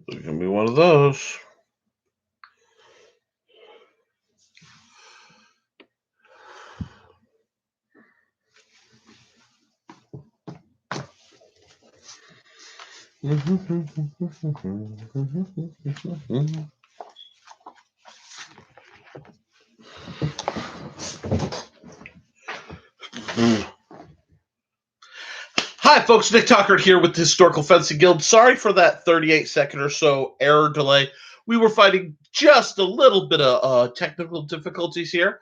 It can be one of those. Hi, folks. Nick Tuckert here with the Historical Fencing Guild. Sorry for that 38-second or so error delay. We were fighting just a little bit of technical difficulties here.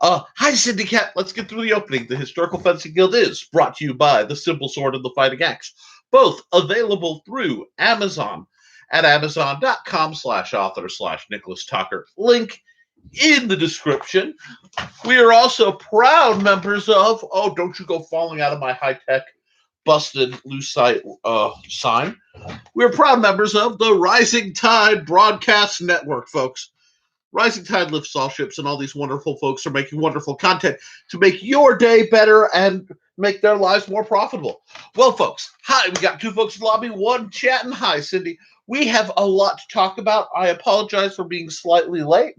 Hi, Syndicate. Let's get through the opening. The Historical Fencing Guild is brought to you by the Simple Sword and the Fighting Axe, both available through Amazon at amazon.com/author/Nicholas Tuckert. Link in the description. We are also proud members of, don't you go falling out of my high-tech busted lucite sign. We're proud members of the Rising Tide Broadcast Network, folks. Rising Tide lifts all ships, and all these wonderful folks are making wonderful content to make your day better and make their lives more profitable. Well, folks, hi, we got two folks in the lobby, one chatting. Hi, Cindy. We have a lot to talk about. I apologize for being slightly late.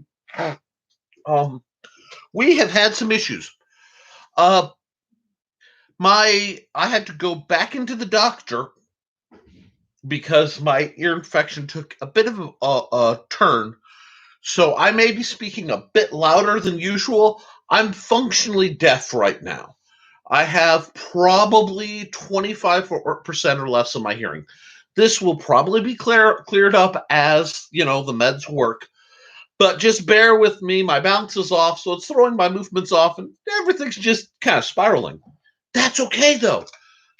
We have had some issues. I had to go back into the doctor because my ear infection took a bit of a turn. So I may be speaking a bit louder than usual. I'm functionally deaf right now. I have probably 25% or less of my hearing. This will probably be cleared up as, the meds work. But just bear with me. My balance is off, so it's throwing my movements off, and everything's just kind of spiraling. That's okay, though,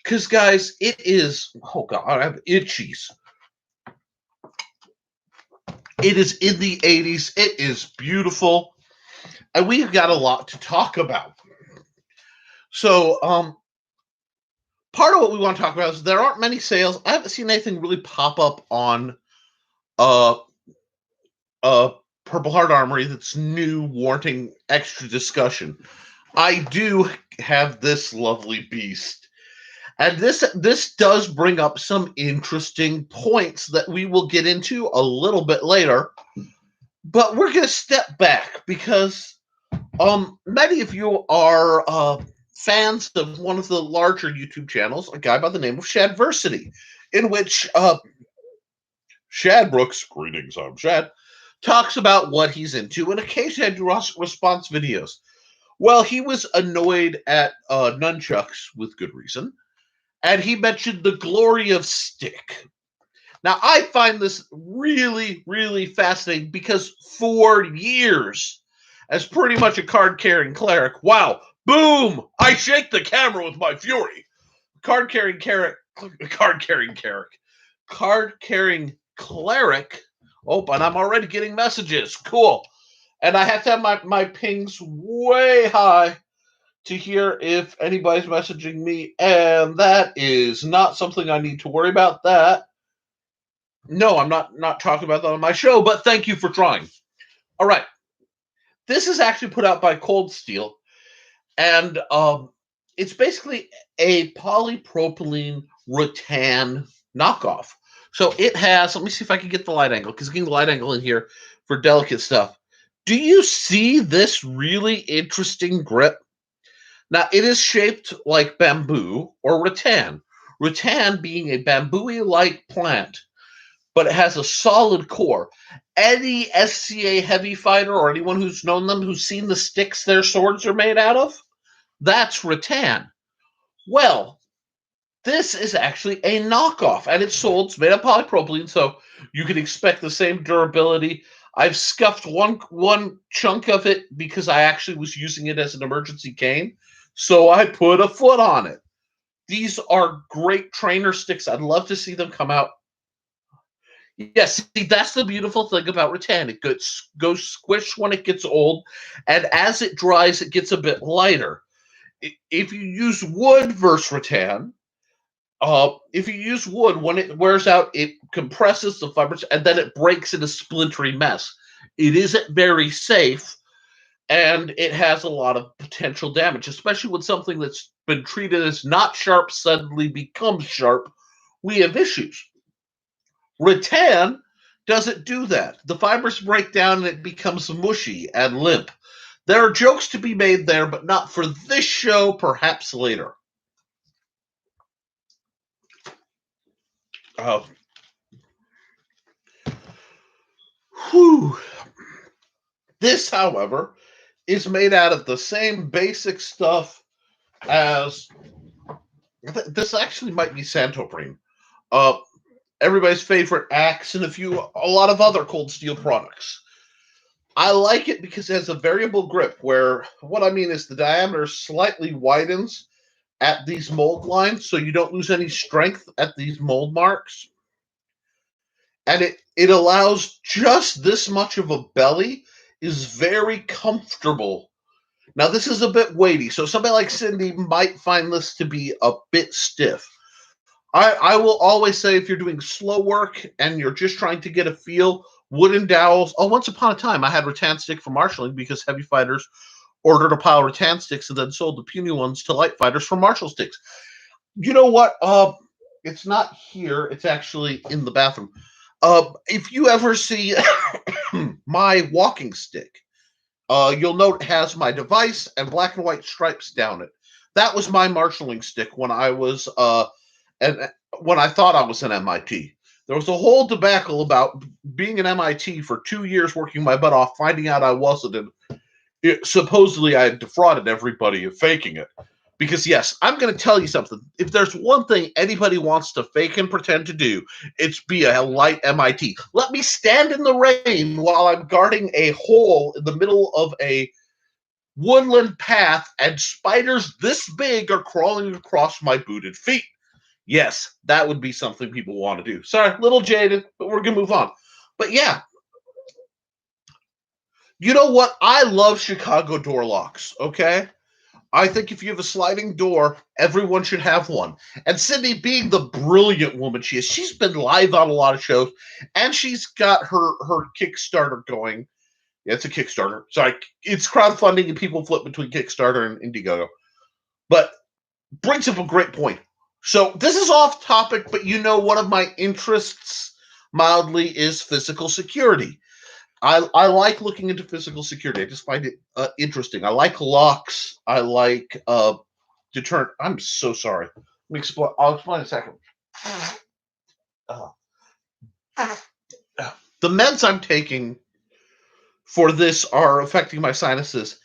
because, guys, it is, oh, God, I have itchies. It is in the 80s. It is beautiful, and we've got a lot to talk about. So, part of what we want to talk about is there aren't many sales. I haven't seen anything really pop up on Purple Heart Armory that's new, warranting extra discussion. I do have this lovely beast. And this does bring up some interesting points that we will get into a little bit later. But we're going to step back because many of you are fans of one of the larger YouTube channels, a guy by the name of Shadversity, in which Shad Brooks, greetings, I'm Shad, talks about what he's into and occasionally I do response videos. Well, he was annoyed at nunchucks with good reason, and he mentioned the glory of stick. Now, I find this really, really fascinating because for years, as pretty much a card-carrying cleric, wow, boom, I shake the camera with my fury. Card-carrying cleric, oh, and I'm already getting messages, cool. And I have to have my pings way high to hear if anybody's messaging me, and that is not something I need to worry about. No, I'm not talking about that on my show, but thank you for trying. All right. This is actually put out by Cold Steel, and it's basically a polypropylene rattan knockoff. So it has, let me see if I can get the light angle, because getting the light angle in here for delicate stuff. Do you see this really interesting grip? Now, it is shaped like bamboo or rattan. Rattan being a bamboo-like plant, but it has a solid core. Any SCA heavy fighter or anyone who's known them, who's seen the sticks their swords are made out of, that's rattan. Well, this is actually a knockoff, and it's sold. It's made of polypropylene, so you can expect the same durability. I've scuffed one chunk of it because I actually was using it as an emergency cane, so I put a foot on it. These are great trainer sticks. I'd love to see them come out. Yes, see, that's the beautiful thing about rattan. It goes squish when it gets old, and as it dries, it gets a bit lighter. If you use wood versus rattan, if you use wood, when it wears out, it compresses the fibers, and then it breaks in a splintery mess. It isn't very safe, and it has a lot of potential damage, especially when something that's been treated as not sharp suddenly becomes sharp. We have issues. Rattan doesn't do that. The fibers break down and it becomes mushy and limp. There are jokes to be made there, but not for this show, perhaps later. Whew. This, however, is made out of the same basic stuff as this actually might be Santoprene. Everybody's favorite axe and a lot of other cold steel products. I like it because it has a variable grip where what I mean is the diameter slightly widens at these mold lines so you don't lose any strength at these mold marks. And it allows just this much of a belly is very comfortable. Now, this is a bit weighty, so somebody like Cindy might find this to be a bit stiff. I will always say if you're doing slow work and you're just trying to get a feel, wooden dowels. Oh, once upon a time, I had rattan stick for marshalling because heavy fighters ordered a pile of rattan sticks and then sold the puny ones to light fighters for marshal sticks. You know what? It's not here. It's actually in the bathroom. If you ever see my walking stick, you'll note it has my device and black and white stripes down it. That was my marshalling stick when I was and when I thought I was an MIT. There was a whole debacle about being an MIT for 2 years working my butt off, finding out I wasn't, and supposedly I had defrauded everybody of faking it. Because yes, I'm going to tell you something. If there's one thing anybody wants to fake and pretend to do, it's be a light MIT. Let me stand in the rain while I'm guarding a hole in the middle of a woodland path and spiders this big are crawling across my booted feet. Yes, that would be something people want to do. Sorry, a little jaded, but we're going to move on. But yeah, you know what? I love Chicago door locks, okay? I think if you have a sliding door, everyone should have one. And Sydney, being the brilliant woman she is, she's been live on a lot of shows, and she's got her Kickstarter going. Yeah, it's a Kickstarter. Sorry, it's crowdfunding, and people flip between Kickstarter and Indiegogo. But brings up a great point. So this is off topic, but you know one of my interests mildly is physical security. I like looking into physical security. I just find it interesting. I like locks. I like deterrent. I'm so sorry. Let me explain. I'll explain in a second. The meds I'm taking for this are affecting my sinuses,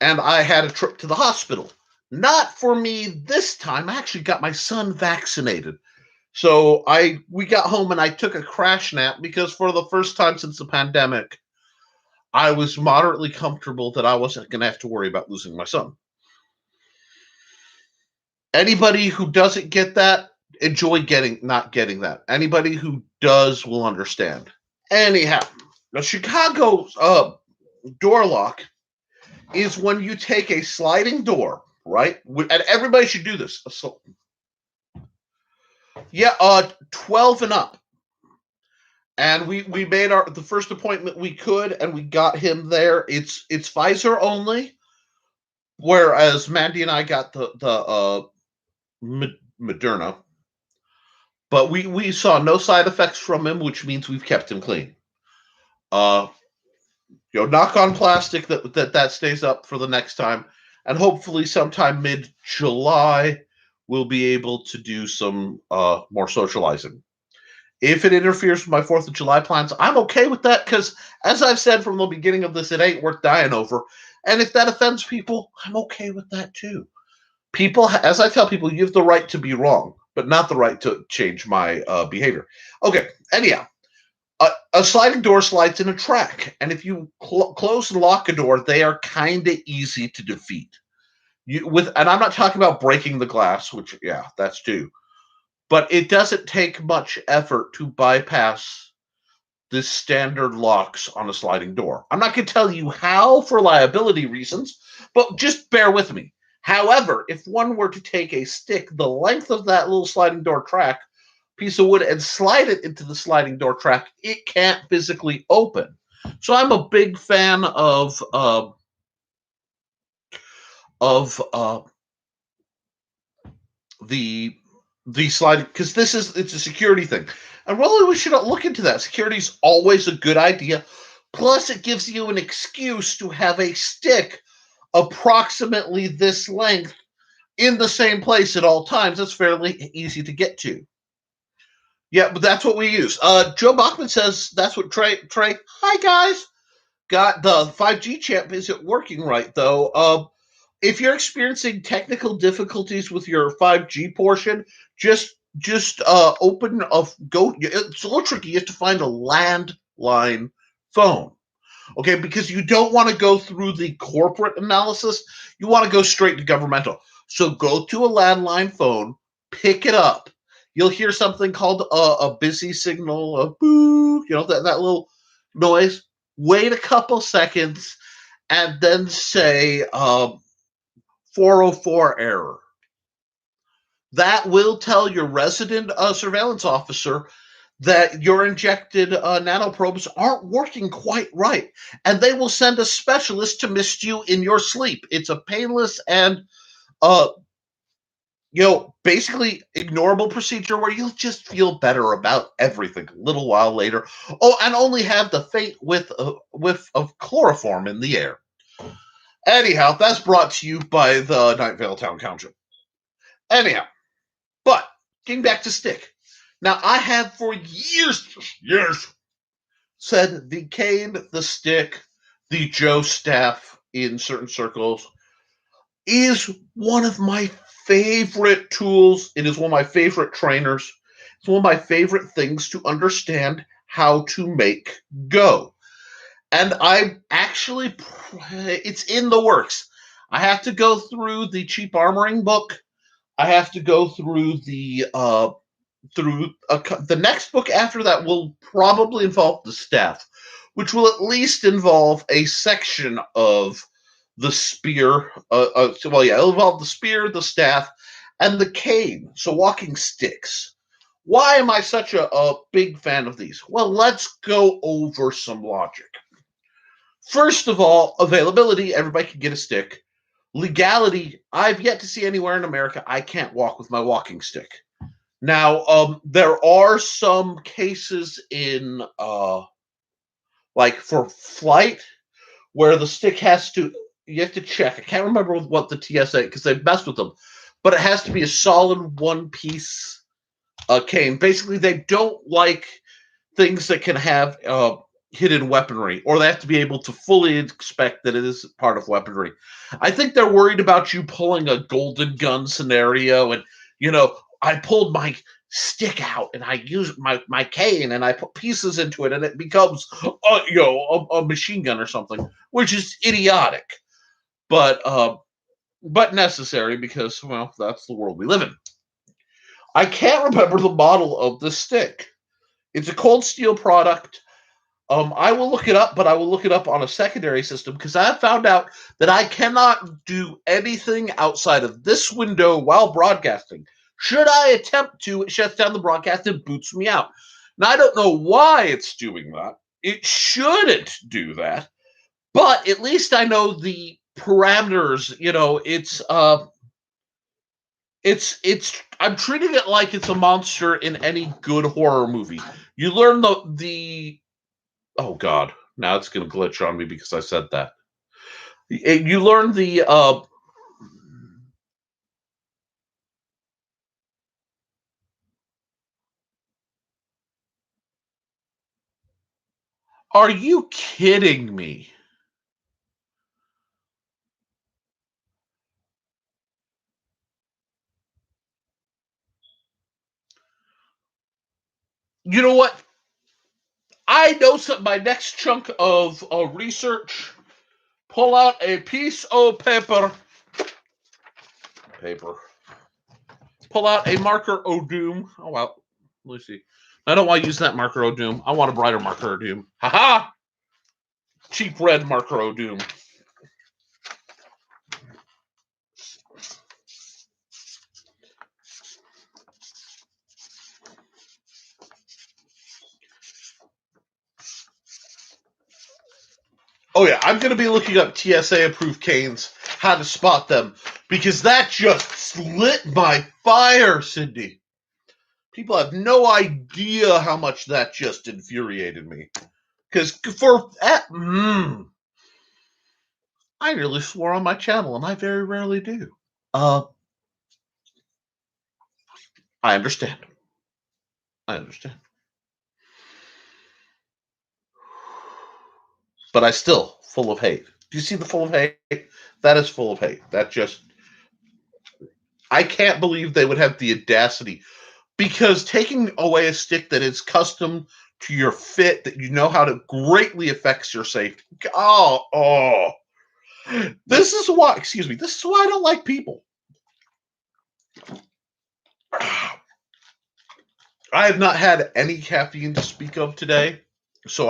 and I had a trip to the hospital. Not for me this time. I actually got my son vaccinated. So we got home and I took a crash nap because for the first time since the pandemic, I was moderately comfortable that I wasn't going to have to worry about losing my son. Anybody who doesn't get that, enjoy not getting that. Anybody who does will understand. Anyhow, the Chicago door lock is when you take a sliding door, right? And everybody should do this. So, yeah, 12 and up. And we made the first appointment we could, and we got him there. It's Pfizer only, whereas Mandy and I got the Moderna. But we saw no side effects from him, which means we've kept him clean. Knock on plastic that stays up for the next time, and hopefully sometime mid-July we'll be able to do some more socializing. If it interferes with my 4th of July plans, I'm okay with that because, as I've said from the beginning of this, it ain't worth dying over. And if that offends people, I'm okay with that too. People, as I tell people, you have the right to be wrong, but not the right to change my behavior. Okay, anyhow, a sliding door slides in a track, and if you close and lock a door, they are kind of easy to defeat. And I'm not talking about breaking the glass, which, yeah, that's too. But it doesn't take much effort to bypass the standard locks on a sliding door. I'm not going to tell you how for liability reasons, but just bear with me. However, if one were to take a stick the length of that little sliding door track, piece of wood, and slide it into the sliding door track, it can't physically open. So I'm a big fan of the sliding, because it's a security thing. And really, we should look into that. Security is always a good idea. Plus, it gives you an excuse to have a stick approximately this length in the same place at all times. It's fairly easy to get to. Yeah, but that's what we use. Joe Bachman says that's what Trey. Hi guys. Got the 5G chip isn't working right though. If you're experiencing technical difficulties with your 5G portion, just open go. It's a little tricky. You have to find a landline phone, okay? Because you don't want to go through the corporate analysis. You want to go straight to governmental. So go to a landline phone, pick it up. You'll hear something called a busy signal, a boo, that little noise. Wait a couple seconds, and then say 404 error. That will tell your resident surveillance officer that your injected nanoprobes aren't working quite right, and they will send a specialist to mist you in your sleep. It's a painless and basically ignorable procedure where you'll just feel better about everything a little while later. Oh, and only have the faint whiff of chloroform in the air. Anyhow, that's brought to you by the Night Vale Town Council. Anyhow, but getting back to stick. Now, I have for years said the cane, the stick, the Joe staff in certain circles is one of my favorite tools. It is one of my favorite trainers. It's one of my favorite things to understand how to make go. And it's in the works. I have to go through the cheap armoring book. I have to go through the next book after that will probably involve the staff, which will at least involve a section of the spear. It'll involve the spear, the staff, and the cane. So walking sticks. Why am I such a big fan of these? Well, let's go over some logic. First of all, availability. Everybody can get a stick. Legality. I've yet to see anywhere in America I can't walk with my walking stick. Now, there are some cases in, like for flight, where the stick you have to check. I can't remember what the TSA, because they've messed with them, but it has to be a solid one-piece cane. Basically, they don't like things that can have hidden weaponry, or they have to be able to fully expect that it is part of weaponry. I think they're worried about you pulling a golden gun scenario, and I pulled my stick out and I used my cane and I put pieces into it and it becomes a machine gun or something, which is idiotic, but necessary because, well, that's the world we live in. I can't remember the model of the stick. It's a cold steel product. I will look it up, but I will look it up on a secondary system because I have found out that I cannot do anything outside of this window while broadcasting. Should I attempt to, it shuts down the broadcast and boots me out. Now, I don't know why it's doing that. It shouldn't do that, but at least I know the parameters. I'm treating it like it's a monster in any good horror movie. You learn the oh god, now it's going to glitch on me because I said that. You learn the are you kidding me? You know what? I know my next chunk of research. Pull out a piece of paper. Pull out a marker o' doom. Oh, well. Let me see. I don't want to use that marker o' doom. I want a brighter marker o' doom. Ha-ha! Cheap red marker o' doom. Oh yeah, I'm going to be looking up TSA approved canes, how to spot them, because that just lit my fire, Cindy. People have no idea how much that just infuriated me. Because for that, I nearly swore on my channel, and I very rarely do. I understand. I understand. But I still full of hate. Do you see the full of hate? That is full of hate. That just, I can't believe they would have the audacity. Because taking away a stick that is custom to your fit, that you know how to greatly affects your safety. Oh. This is why, excuse me, this is why I don't like people. I have not had any caffeine to speak of today. So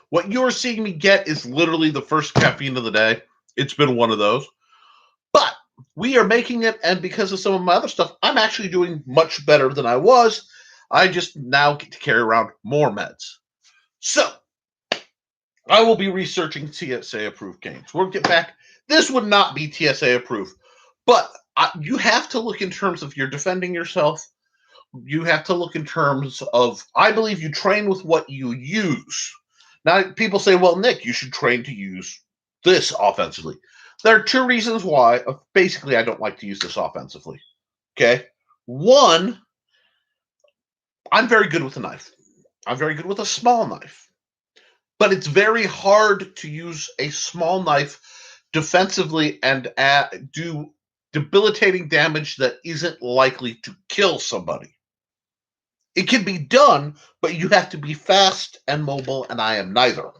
what you're seeing me get is literally the first caffeine of the day. It's been one of those. But we are making it, and because of some of my other stuff, I'm actually doing much better than I was. I just now get to carry around more meds. So, I will be researching TSA-approved canes. We'll get back. This would not be TSA-approved, but you have to look in terms of you're defending yourself. You have to look in terms of, I believe you train with what you use. Now, people say, well, Nick, you should train to use this offensively. There are two reasons why, basically, I don't like to use this offensively. Okay? One, I'm very good with a knife. I'm very good with a small knife. But it's very hard to use a small knife defensively and do debilitating damage that isn't likely to kill somebody. It can be done, but you have to be fast and mobile, and I am neither.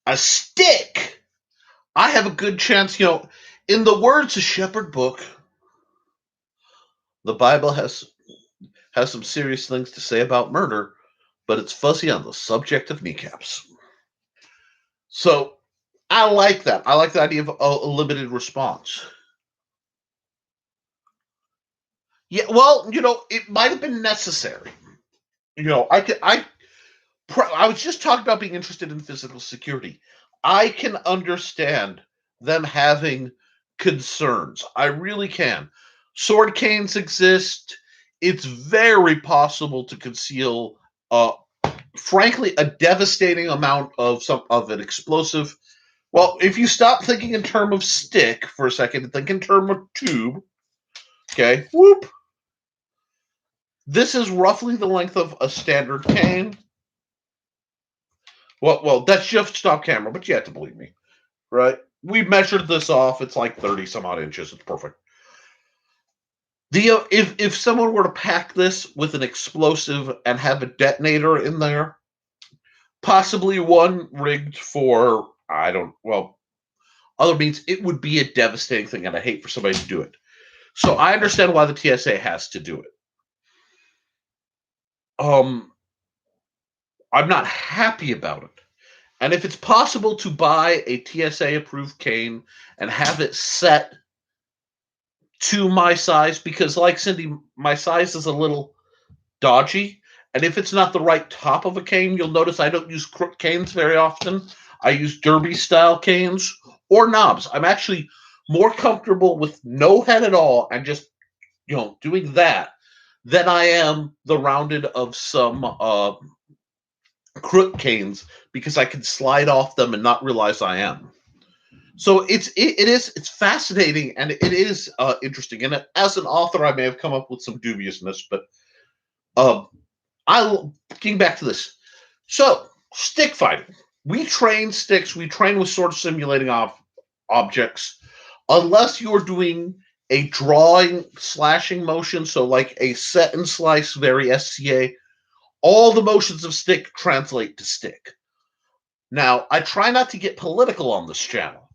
A stick, I have a good chance, in the words of Shepherd Book, the Bible has some serious things to say about murder, but it's fuzzy on the subject of kneecaps. So, I like that. I like the idea of a limited response. Yeah, well, it might have been necessary. I was just talking about being interested in physical security. I can understand them having concerns. I really can. Sword canes exist. It's very possible to conceal, frankly, a devastating amount of an explosive. Well, if you stop thinking in terms of stick for a second and think in terms of tube, okay, whoop. This is roughly the length of a standard cane. Well, that's just stop camera, but you have to believe me, right? We measured this off. It's like 30 some odd inches. It's perfect. If someone were to pack this with an explosive and have a detonator in there, possibly one rigged for, other means, it would be a devastating thing, and I hate for somebody to do it. So I understand why the TSA has to do it. I'm not happy about it. And if it's possible to buy a TSA-approved cane and have it set to my size, because like Cindy, my size is a little dodgy, and if it's not the right top of a cane, you'll notice I don't use crook canes very often. I use derby-style canes or knobs. I'm actually more comfortable with no head at all and just, doing that than I am the rounded of some crook canes, because I can slide off them and not realize I am. So it's fascinating, and it is interesting. And as an author, I may have come up with some dubiousness, but getting back to this. So stick fighting, we train sticks. We train with sort of simulating objects, unless you're doing a drawing slashing motion. So like a set and slice, very SCA. All the motions of stick translate to stick. Now, I try not to get political on this channel,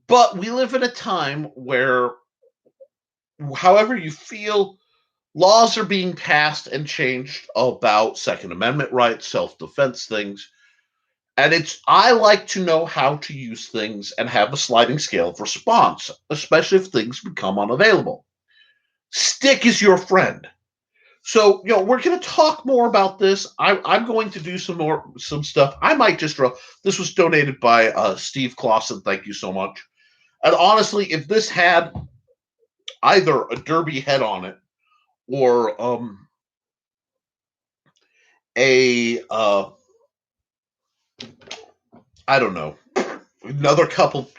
but we live in a time where, however you feel, laws are being passed and changed about Second Amendment rights, self-defense things, and I like to know how to use things and have a sliding scale of response, especially if things become unavailable. Stick is your friend. So, we're going to talk more about this. I'm going to do some stuff. I might just draw. This was donated by Steve Clausen. Thank you so much. And honestly, if this had either a derby head on it or I don't know, another couple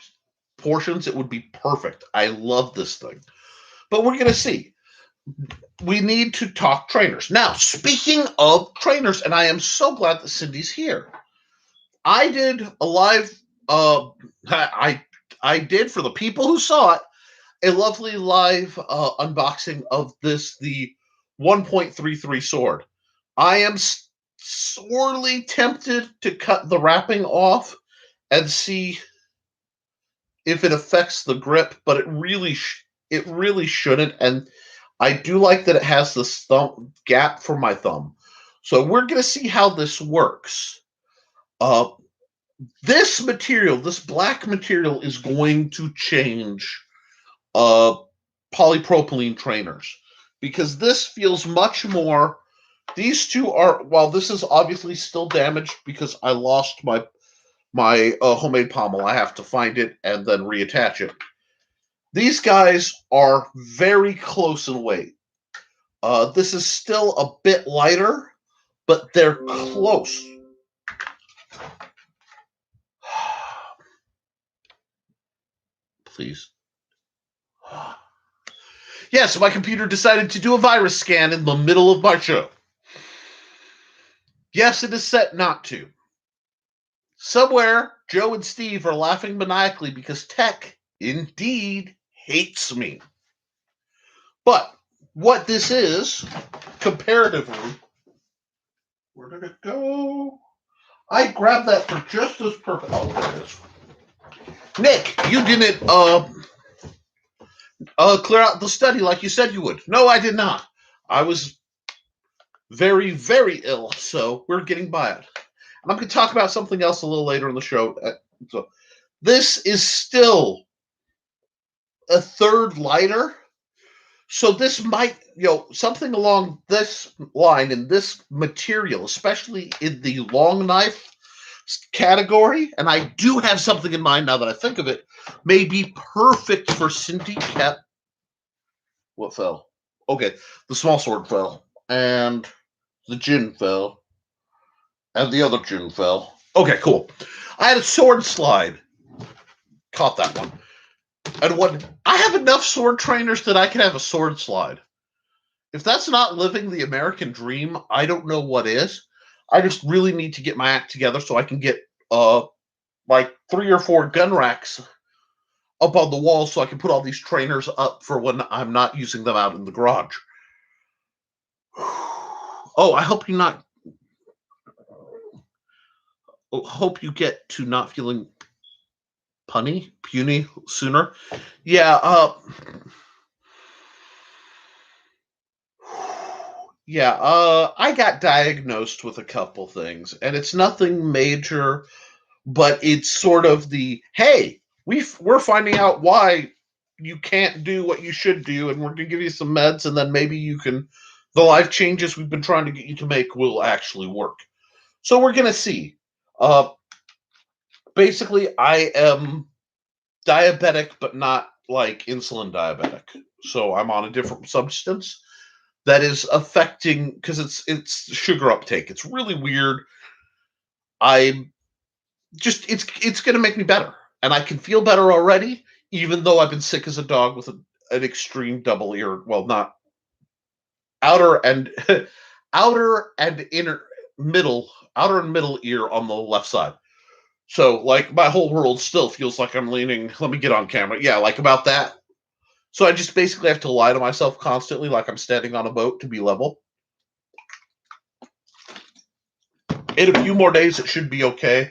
portions, it would be perfect. I love this thing. But we're going to see. We need to talk trainers. Now, speaking of trainers, and I am so glad that Cindy's here. I did a live, I did, for the people who saw it, a lovely live unboxing of the 1.33 sword. I am sorely tempted to cut the wrapping off and see if it affects the grip, but it really shouldn't. And I do like that it has this thumb gap for my thumb. So we're going to see how this works. This material, this black material, is going to change polypropylene trainers, because this feels much more. These two are, while this is obviously still damaged because I lost my homemade pommel, I have to find it and then reattach it. These guys are very close in weight. This is still a bit lighter, but they're close. Please. Yes, my computer decided to do a virus scan in the middle of my show. Yes, it is set not to. Somewhere, Joe and Steve are laughing maniacally because tech indeed hates me. But what this is, comparatively, where did it go? I grabbed that for just this purpose. Oh, there it is. Nick, you didn't clear out the study like you said you would. No, I did not. I was very, very ill, so we're getting by it. And I'm going to talk about something else a little later in the show. So this is still a third lighter. So this might, something along this line in this material, especially in the long knife category, and I do have something in mind now that I think of it, may be perfect for Cindy Cat. What fell? Okay, the small sword fell, and the gin fell, and the other gin fell. Okay, cool. I had a sword slide. Caught that one. And what I have enough sword trainers that I can have a sword slide. If that's not living the American dream, I don't know what is. I just really need to get my act together so I can get like 3 or 4 gun racks up on the wall so I can put all these trainers up for when I'm not using them out in the garage. Oh, I hope hope you get to not feeling puny sooner. Yeah, I got diagnosed with a couple things, and it's nothing major, but it's sort of the, hey, we're finding out why you can't do what you should do, and we're going to give you some meds, and then maybe the life changes we've been trying to get you to make will actually work. So we're going to see. Basically, I am diabetic, but not like insulin diabetic. So I'm on a different substance that is affecting, because it's sugar uptake. It's really weird. It's going to make me better, and I can feel better already, even though I've been sick as a dog with an extreme double ear. Well, not outer and outer and middle ear on the left side. So like my whole world still feels like I'm leaning. Let me get on camera. Yeah, like about that. So I just basically have to lie to myself constantly, like I'm standing on a boat, to be level. In a few more days, it should be okay.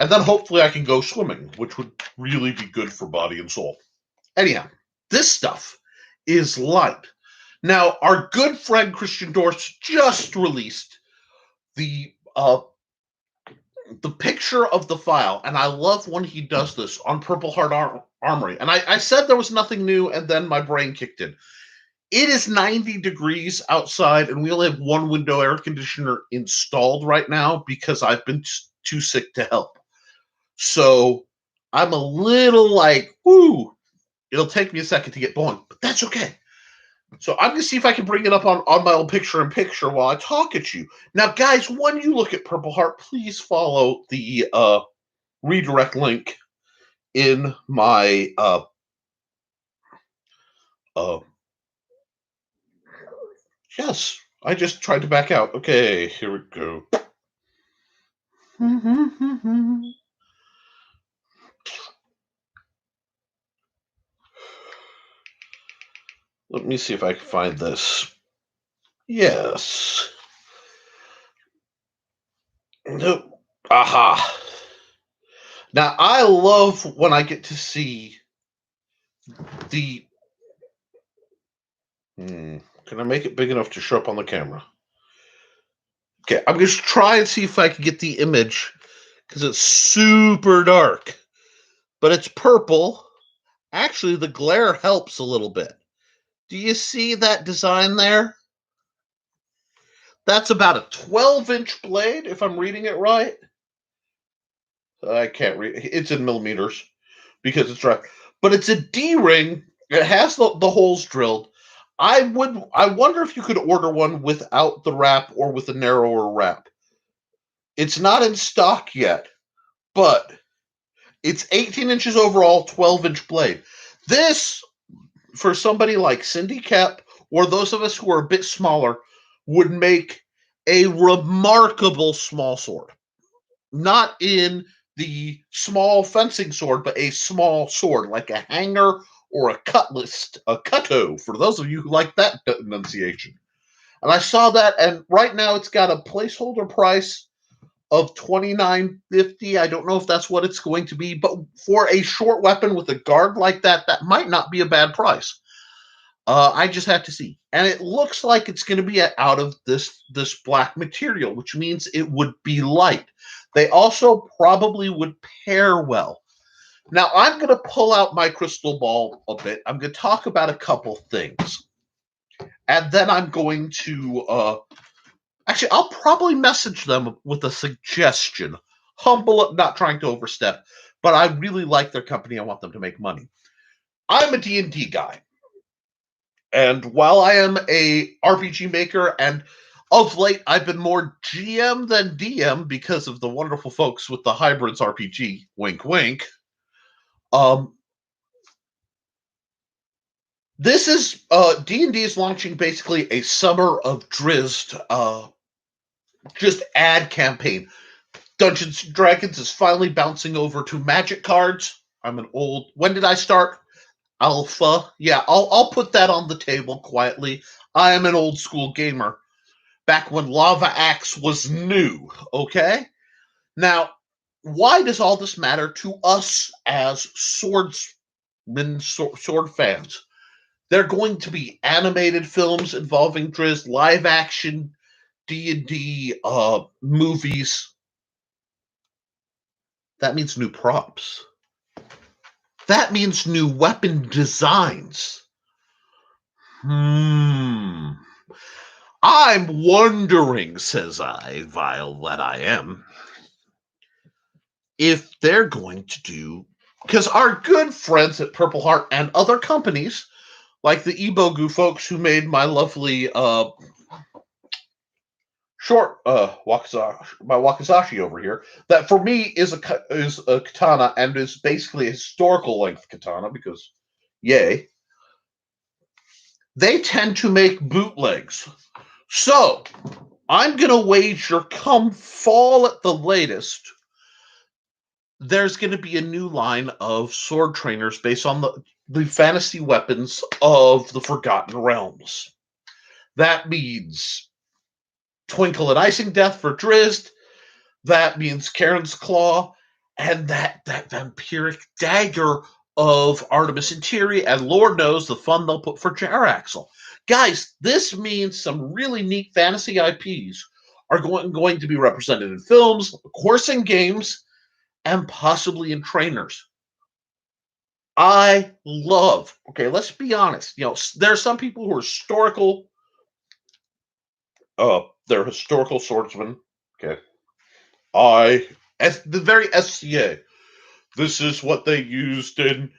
And then hopefully I can go swimming, which would really be good for body and soul. Anyhow, this stuff is light. Now, our good friend Christian Dorst just released the picture of the file, and I love when he does this on Purple Heart Armory. And I said there was nothing new, and then my brain kicked in. It is 90 degrees outside, and we only have one window air conditioner installed right now because I've been too sick to help. So I'm a little like, whoo, it'll take me a second to get going, but that's okay. So I'm going to see if I can bring it up on my old picture-in-picture while I talk at you. Now, guys, when you look at Purple Heart, please follow the redirect link in my yes, I just tried to back out. Okay, here we go. Let me see if I can find this. Yes. Nope. Aha. Now, I love when I get to see the... Can I make it big enough to show up on the camera? Okay, I'm going to try and see if I can get the image, because it's super dark. But it's purple. Actually, the glare helps a little bit. Do you see that design there? That's about a 12-inch blade, if I'm reading it right. I can't read. It's in millimeters because it's right. But it's a D-ring. It has the holes drilled. I wonder if you could order one without the wrap or with a narrower wrap. It's not in stock yet, but it's 18 inches overall, 12-inch blade. This, for somebody like Cindy Kep or those of us who are a bit smaller, would make a remarkable small sword. Not in the small fencing sword, but a small sword, like a hanger or a cutlass, a cutto, for those of you who like that enunciation. And I saw that, and right now it's got a placeholder price of $29.50. I don't know if that's what it's going to be, but for a short weapon with a guard like that, that might not be a bad price. I just have to see. And it looks like it's going to be out of this black material, which means it would be light. They also probably would pair well. Now, I'm going to pull out my crystal ball a bit. I'm going to talk about a couple things. And then I'm going to... actually, I'll probably message them with a suggestion. Humble, not trying to overstep, but I really like their company. I want them to make money. I'm a D&D guy. And while I am a RPG maker, and of late I've been more GM than DM because of the wonderful folks with the Hybrids RPG, wink wink. This is D&D is launching basically a Summer of Drizzt just ad campaign. Dungeons and Dragons is finally bouncing over to Magic cards. I'm an old... When did I start? Alpha. Yeah, I'll put that on the table quietly. I am an old school gamer. Back when Lava Axe was new, okay? Now, why does all this matter to us as swordsmen, sword fans? They're going to be animated films involving Drizzt, live action D&D movies. That means new props. That means new weapon designs. I'm wondering, says I, vile that I am, if they're going to do... Because our good friends at Purple Heart and other companies, like the Ibogu folks who made my lovely short Wakizashi over here, that for me is a katana and is basically a historical length katana because, yay. They tend to make bootlegs. So, I'm going to wager come fall at the latest, there's going to be a new line of sword trainers based on the fantasy weapons of the Forgotten Realms. That means Twinkle and Icing Death for Drizzt. That means Karen's Claw. And that vampiric dagger of Artemis Interi. And Lord knows the fun they'll put for Jaraxle. Guys, this means some really neat fantasy IPs are going to be represented in films, of course in games, and possibly in trainers. I love... Okay, let's be honest. You know, there are some people who are historical... they're historical swordsmen. Okay. The very SCA. This is what they used in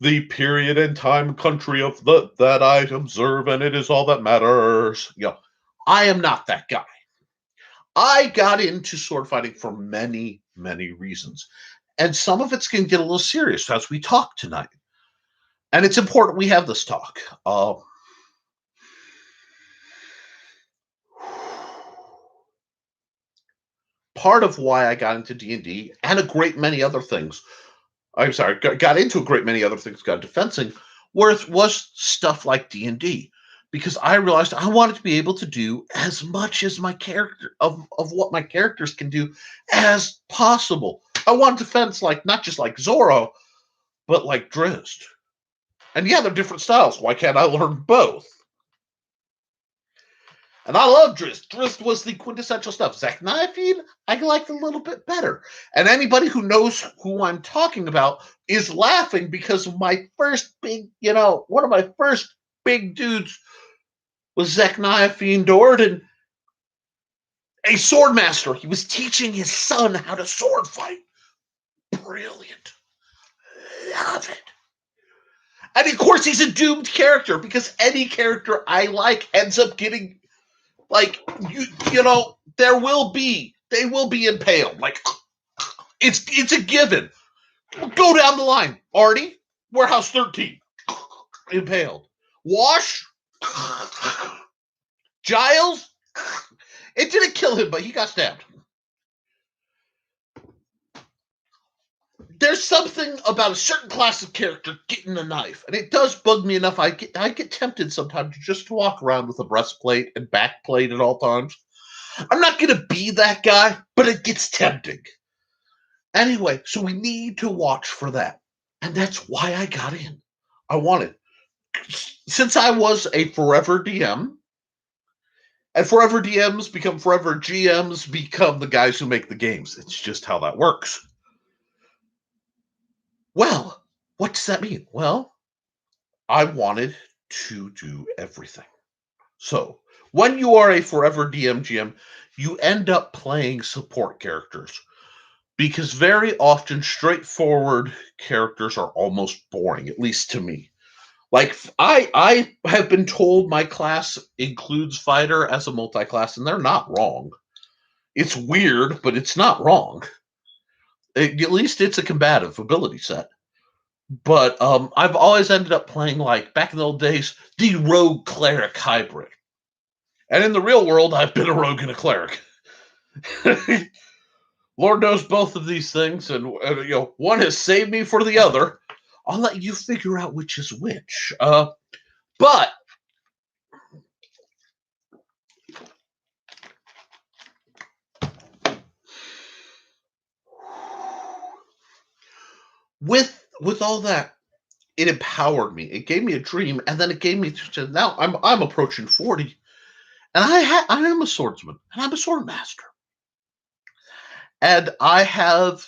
the period and time country of that I observe, and it is all that matters. I am not that guy. I got into sword fighting for many, many reasons. And some of it's going to get a little serious as we talk tonight. And it's important we have this talk. Part of why I got into D&D and a great many other things, got into a great many other things, got into fencing, was stuff like D&D. Because I realized I wanted to be able to do as much as my character of what my characters can do as possible. I wanted to fence like not just like Zorro, but like Drizzt. And yeah, they're different styles. Why can't I learn both? And I love Drizzt. Drizzt was the quintessential stuff. Zakniafine, I liked a little bit better. And anybody who knows who I'm talking about is laughing because my first big, one of my first big dudes was Zakniafine Dordan, a sword master. He was teaching his son how to sword fight. Brilliant. Love it. And of course, he's a doomed character because any character I like ends up getting, like, they will be impaled. Like, it's a given. Go down the line. Artie, Warehouse 13, impaled. Wash, Giles, it didn't kill him, but he got stabbed. There's something about a certain class of character getting a knife, and it does bug me enough. I get tempted sometimes just to walk around with a breastplate and backplate at all times. I'm not going to be that guy, but it gets tempting. Anyway, so we need to watch for that. And that's why I got in. I wanted. Since I was a forever DM, and forever DMs become forever GMs, become the guys who make the games. It's just how that works. Well, what does that mean? Well, I wanted to do everything. So, when you are a forever DM GM, you end up playing support characters because very often straightforward characters are almost boring, at least to me. Like, I have been told my class includes fighter as a multi-class, and they're not wrong. It's weird, but it's not wrong. At least it's a combative ability set. But I've always ended up playing, like, back in the old days, the rogue cleric hybrid. And in the real world, I've been a rogue and a cleric. Lord knows both of these things, and one has saved me for the other. I'll let you figure out which is which. But with all that, it empowered me. It gave me a dream, and then it gave me to now. I'm approaching 40, and I am a swordsman, and I'm a sword master, and I have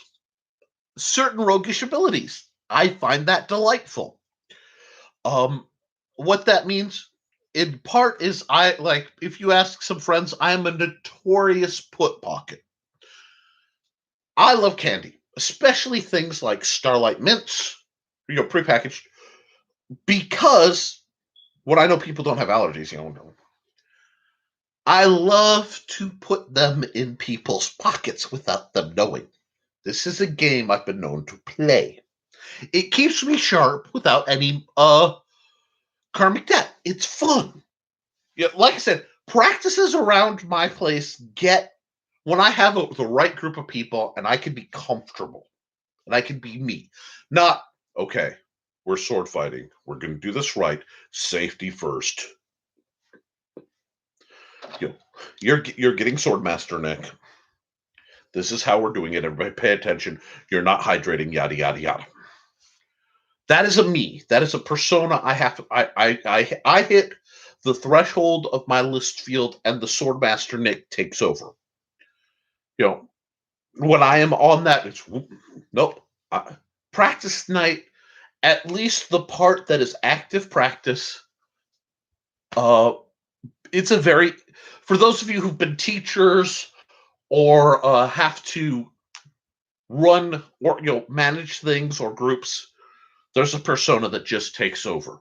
certain roguish abilities. I find that delightful. What that means in part is if you ask some friends, I'm a notorious put pocket. I love candy, especially things like Starlight Mints, prepackaged, because what I know people don't have allergies, I love to put them in people's pockets without them knowing. This is a game I've been known to play. It keeps me sharp without any karmic debt. It's fun. Like I said, practices around my place when I have the right group of people and I can be comfortable and I can be me. Not, okay, we're sword fighting. We're going to do this right. Safety first. You're getting Swordmaster, Nick. This is how we're doing it. Everybody pay attention. You're not hydrating, yada, yada, yada. That is a me. That is a persona I have to, I hit the threshold of my list field and the Swordmaster Nick takes over. When I am on that, it's nope. Practice night, at least the part that is active practice, it's a very, for those of you who've been teachers or have to run or manage things or groups, There's a persona that just takes over.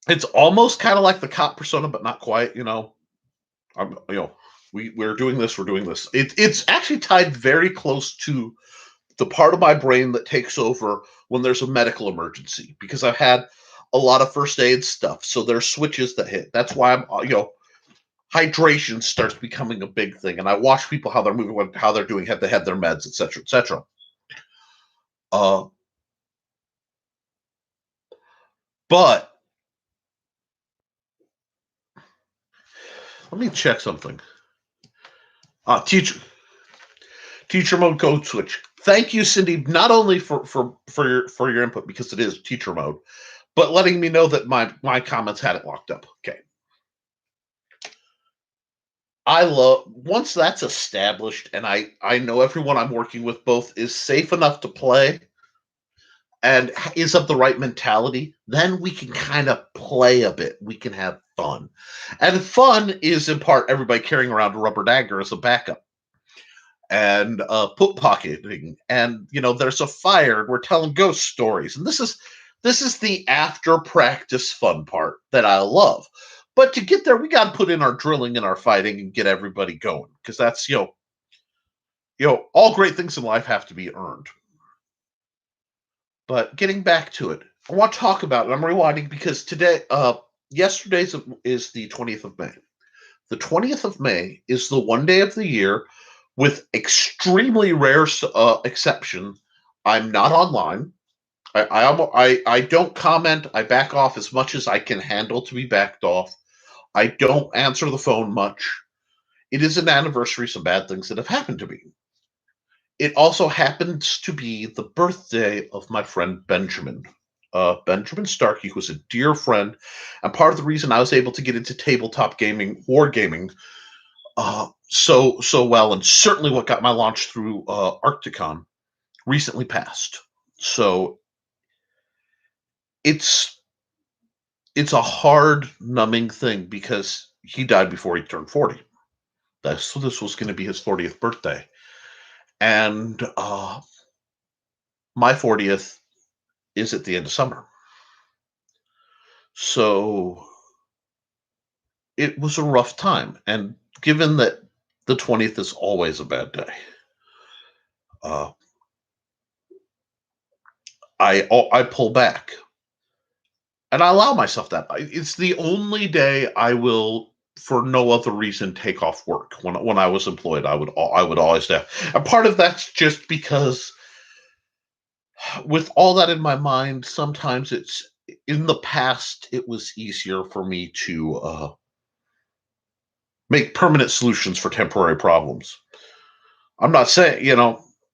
It's almost kind of like the cop persona, but not quite. We're doing this. We're doing this. It's actually tied very close to the part of my brain that takes over when there's a medical emergency, because I've had a lot of first aid stuff. So there's switches that hit. That's why hydration starts becoming a big thing. And I watch people, how they're moving, how they're doing, have they had their meds, et cetera, et cetera. But let me check something. Teacher mode code switch. Thank you, Cindy, not only for your input, because it is teacher mode, but letting me know that my comments had it locked up. Okay. I love, once that's established and I know everyone I'm working with both is safe enough to play and is of the right mentality, then we can kind of play a bit. We can have fun. And fun is in part everybody carrying around a rubber dagger as a backup. And put pocketing, and there's a fire, and we're telling ghost stories, and this is the after practice fun part that I love. But to get there, we got to put in our drilling and our fighting and get everybody going, because that's all great things in life have to be earned. But getting back to it, I want to talk about it. I'm rewinding because yesterday is the 20th of May. The 20th of May is the one day of the year, with extremely rare exception, I'm not online. I don't comment. I back off as much as I can handle to be backed off. I don't answer the phone much. It is an anniversary, some bad things that have happened to me. It also happens to be the birthday of my friend Benjamin. Benjamin Starkey, who was a dear friend, and part of the reason I was able to get into tabletop gaming, wargaming, so well, and certainly what got my launch through Arcticon, recently passed. So it's a hard, numbing thing, because he died before he turned 40. So this was going to be his 40th birthday, and my 40th is at the end of summer. So it was a rough time, and given that the 20th is always a bad day, I pull back, and I allow myself that. It's the only day I will, for no other reason, take off work. When I was employed, I would always have. And part of that's just because, with all that in my mind, sometimes in the past it was easier for me to make permanent solutions for temporary problems. I'm not saying,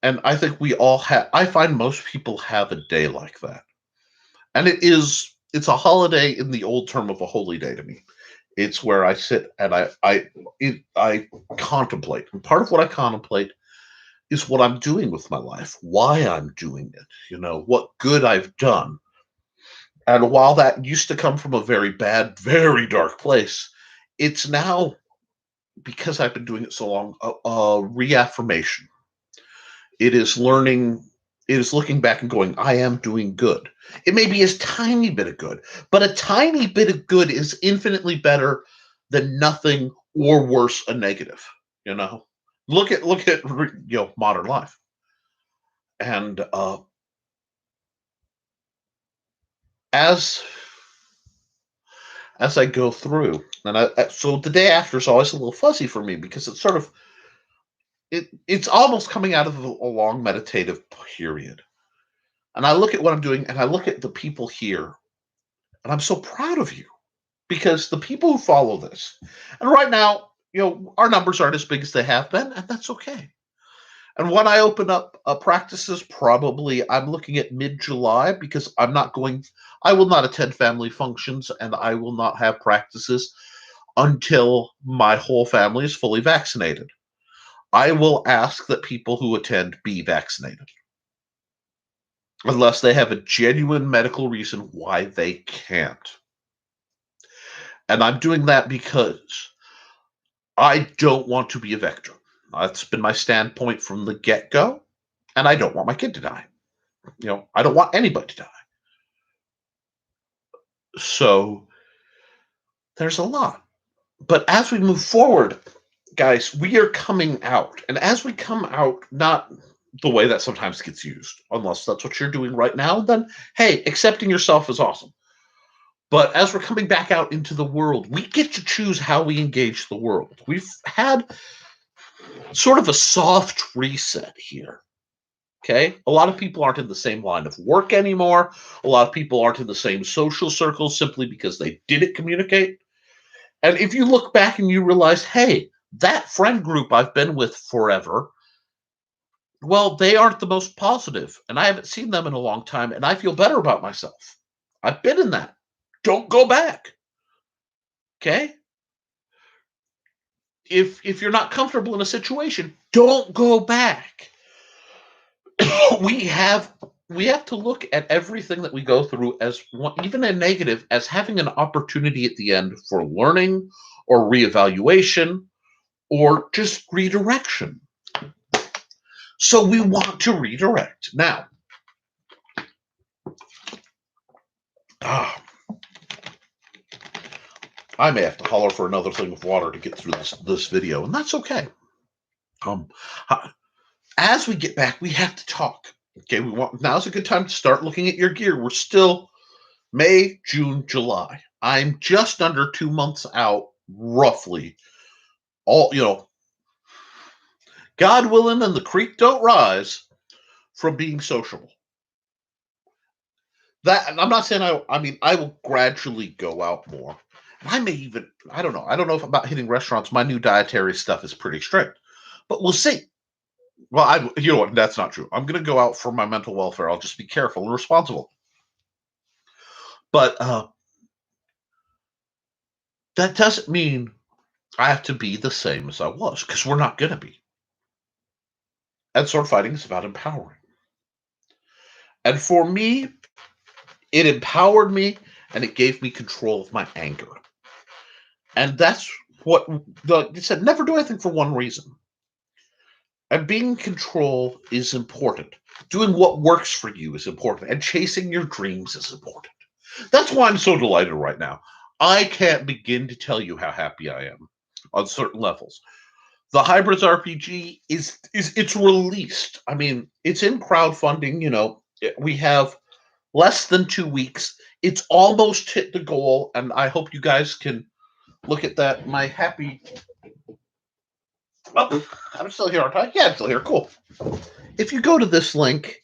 and I think we all have. I find most people have a day like that, and it's a holiday in the old term of a holy day to me. It's where I sit and I contemplate. And part of what I contemplate is what I'm doing with my life, why I'm doing it, what good I've done. And while that used to come from a very bad, very dark place, it's now, because I've been doing it so long, a reaffirmation. It is looking back and going, I am doing good. It may be a tiny bit of good, but a tiny bit of good is infinitely better than nothing, or worse, a negative. Look at modern life, and as I go through, and so the day after is always a little fuzzy for me, because it's sort of it's almost coming out of a long meditative period. And I look at what I'm doing, and I look at the people here, and I'm so proud of you, because the people who follow this, and right now, our numbers aren't as big as they have been, and that's okay. And when I open up practices, probably I'm looking at mid-July, because I will not attend family functions, and I will not have practices until my whole family is fully vaccinated. I will ask that people who attend be vaccinated, unless they have a genuine medical reason why they can't. And I'm doing that because I don't want to be a vector. That's been my standpoint from the get-go, and I don't want my kid to die. I don't want anybody to die. So there's a lot. But as we move forward, guys, we are coming out. And as we come out, not the way that sometimes gets used, unless that's what you're doing right now, then hey, accepting yourself is awesome. But as we're coming back out into the world, we get to choose how we engage the world. We've had sort of a soft reset here. Okay? A lot of people aren't in the same line of work anymore. A lot of people aren't in the same social circles simply because they didn't communicate. And if you look back and you realize, hey, that friend group I've been with forever, well, they aren't the most positive, and I haven't seen them in a long time, and I feel better about myself. I've been in that. Don't go back. Okay? If you're not comfortable in a situation, don't go back. we have to look at everything that we go through as one, even a negative, as having an opportunity at the end for learning or reevaluation or just redirection. So we want to redirect. Now, I may have to holler for another thing of water to get through this video, and that's okay. As we get back, we have to talk. Okay, now's a good time to start looking at your gear. We're still May, June, July. I'm just under 2 months out, roughly. God willing, and the creek don't rise, from being sociable. That, and I'm not saying I will gradually go out more. I may even, I don't know if about hitting restaurants. My new dietary stuff is pretty strict, but we'll see. Well, you know what? That's not true. I'm going to go out for my mental welfare. I'll just be careful and responsible. But that doesn't mean I have to be the same as I was, because we're not going to be. And sword fighting is about empowering. And for me, it empowered me, and it gave me control of my anger. And that's what you said, never do anything for one reason. And being in control is important. Doing what works for you is important. And chasing your dreams is important. That's why I'm so delighted right now. I can't begin to tell you how happy I am on certain levels. The Hybrids RPG it's released. I mean, it's in crowdfunding. We have less than 2 weeks. It's almost hit the goal, and I hope you guys can look at that. My happy. Oh, I'm still here, aren't I? Yeah, I'm still here. Cool. If you go to this link,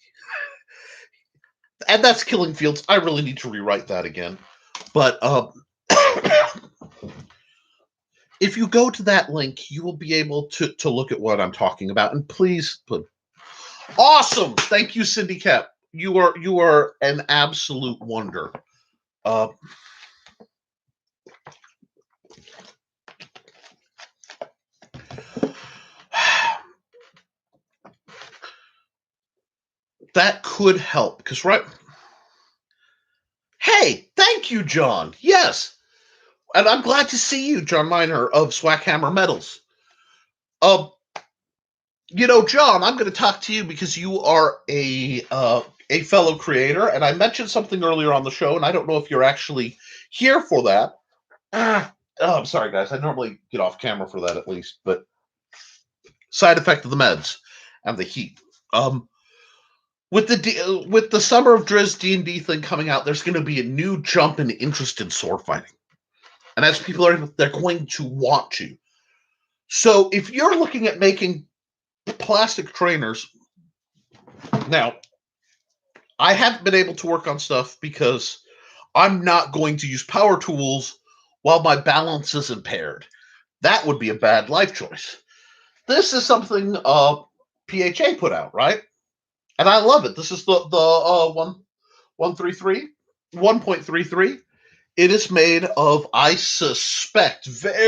and that's Killing Fields. I really need to rewrite that again. But if you go to that link, you will be able to look at what I'm talking about. And please put awesome. Thank you, Cindy Cap. You are an absolute wonder. That could help, because hey, thank you, John. Yes. And I'm glad to see you, John Miner of Swakhammer Metals. John, I'm going to talk to you because you are a fellow creator, and I mentioned something earlier on the show, and I don't know if you're actually here for that. I'm sorry, guys. I normally get off camera for that at least, but side effect of the meds and the heat. With the Summer of Driz D&D thing coming out, there's going to be a new jump in interest in sword fighting, and as people they're going to want to. So if you're looking at making plastic trainers, now I haven't been able to work on stuff because I'm not going to use power tools while my balance is impaired. That would be a bad life choice. This is something PHA put out, right? And I love it. This is the 1.33. It is made of, I suspect, let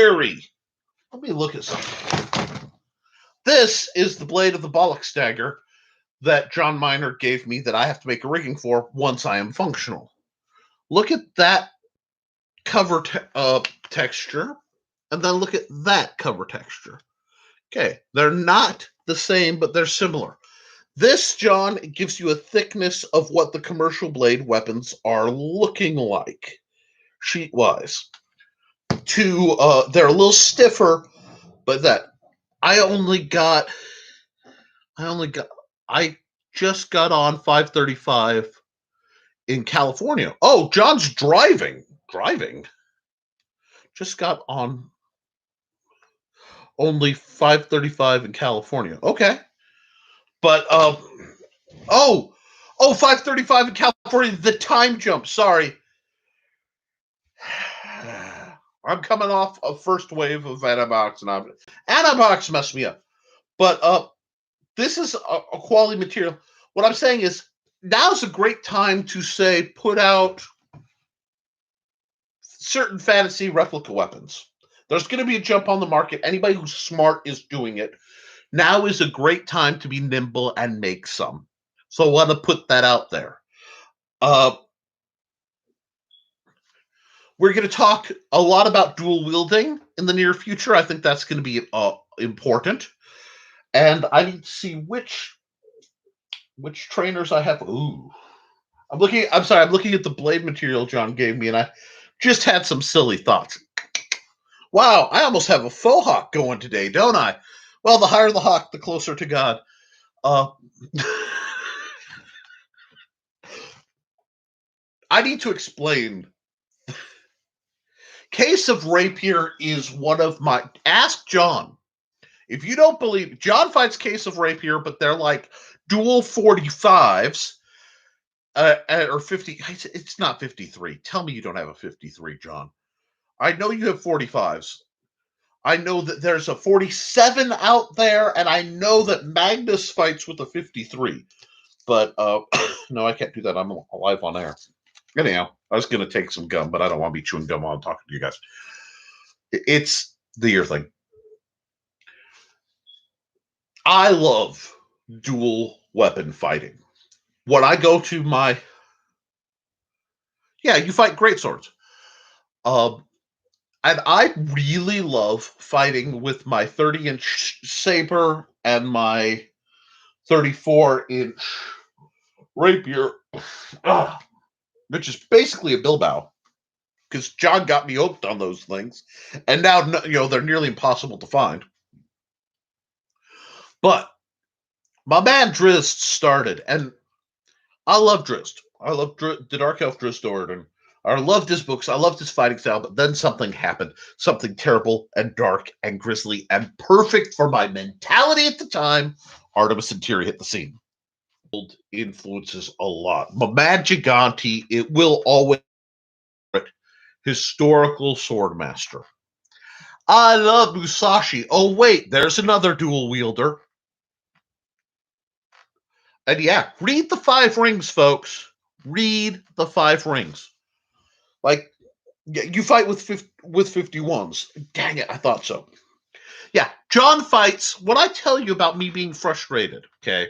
me look at something. This is the blade of the Bollock Stagger that John Miner gave me that I have to make a rigging for once I am functional. Look at that cover texture, and then look at that cover texture. Okay, they're not the same, but they're similar. This, John, gives you a thickness of what the commercial blade weapons are looking like, sheet-wise. They're a little stiffer, but I just got on 535 in California. Oh, John's driving. Just got on only 535 in California. Okay. But 535 in California, the time jump. Sorry. I'm coming off a first wave of antibiotics, and antibiotics messed me up. But this is a quality material. What I'm saying is now's a great time to put out certain fantasy replica weapons. There's going to be a jump on the market. Anybody who's smart is doing it. Now is a great time to be nimble and make some. So I want to put that out there. We're going to talk a lot about dual wielding in the near future. I think that's going to be important. And I need to see which trainers I have. Ooh. I'm looking at the blade material John gave me, and I just had some silly thoughts. Wow, I almost have a faux hawk going today, don't I? Well, the higher the hawk, the closer to God. I need to explain. Case of Rapier is one of my... Ask John. If you don't believe... John fights Case of Rapier, but they're like dual 45s. Or 50... It's not 53. Tell me you don't have a 53, John. I know you have 45s. I know that there's a 47 out there, and I know that Magnus fights with a 53. But, no, I can't do that. I'm live on air. Anyhow, I was going to take some gum, but I don't want to be chewing gum while I'm talking to you guys. It's the ear thing. I love dual weapon fighting. When I go to my... Yeah, you fight greatswords. And I really love fighting with my 30-inch saber and my 34-inch rapier, which is basically a Bilbao, because John got me hooked on those things, and now they're nearly impossible to find. But my man Drizzt started, and I love Drizzt. I love the Dark Elf Drizzt Orden. I loved his books. I loved his fighting style, but then something happened. Something terrible and dark and grisly and perfect for my mentality at the time. Artemis and Tyr hit the scene. Influences a lot. My man Gigante, it will always historical swordmaster. I love Musashi. Oh, wait, there's another dual wielder. And yeah, read the 5 rings, folks. Read the 5 rings. Like, you fight with 51s. Dang it, I thought so. Yeah, John fights. What I tell you about me being frustrated, okay?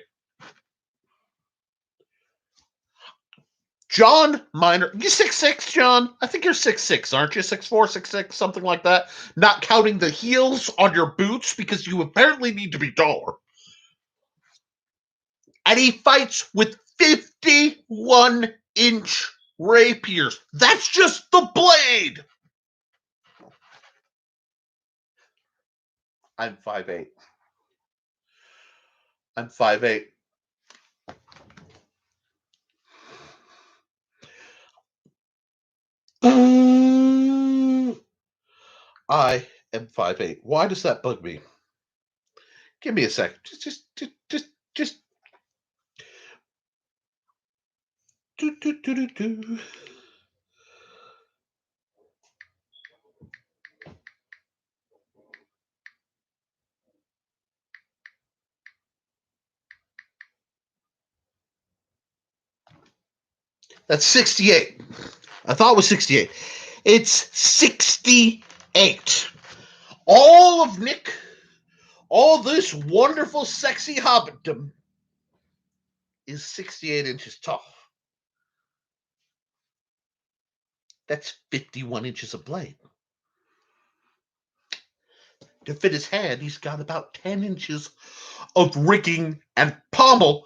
John Miner, you 6'6", John? I think you're 6'6", aren't you? 6'4", 6'6", something like that. Not counting the heels on your boots, because you apparently need to be taller. And he fights with 51-inch rapiers. That's just the blade. I'm 5'8". I'm 5'8". I am 5'8". Why does that bug me? Give me a second. Just. Do. That's 68. I thought it was 68. It's 68. All this wonderful, sexy hobbitdom is 68 inches tall. That's 51 inches of blade. to fit his hand, he's got about 10 inches of rigging and pommel.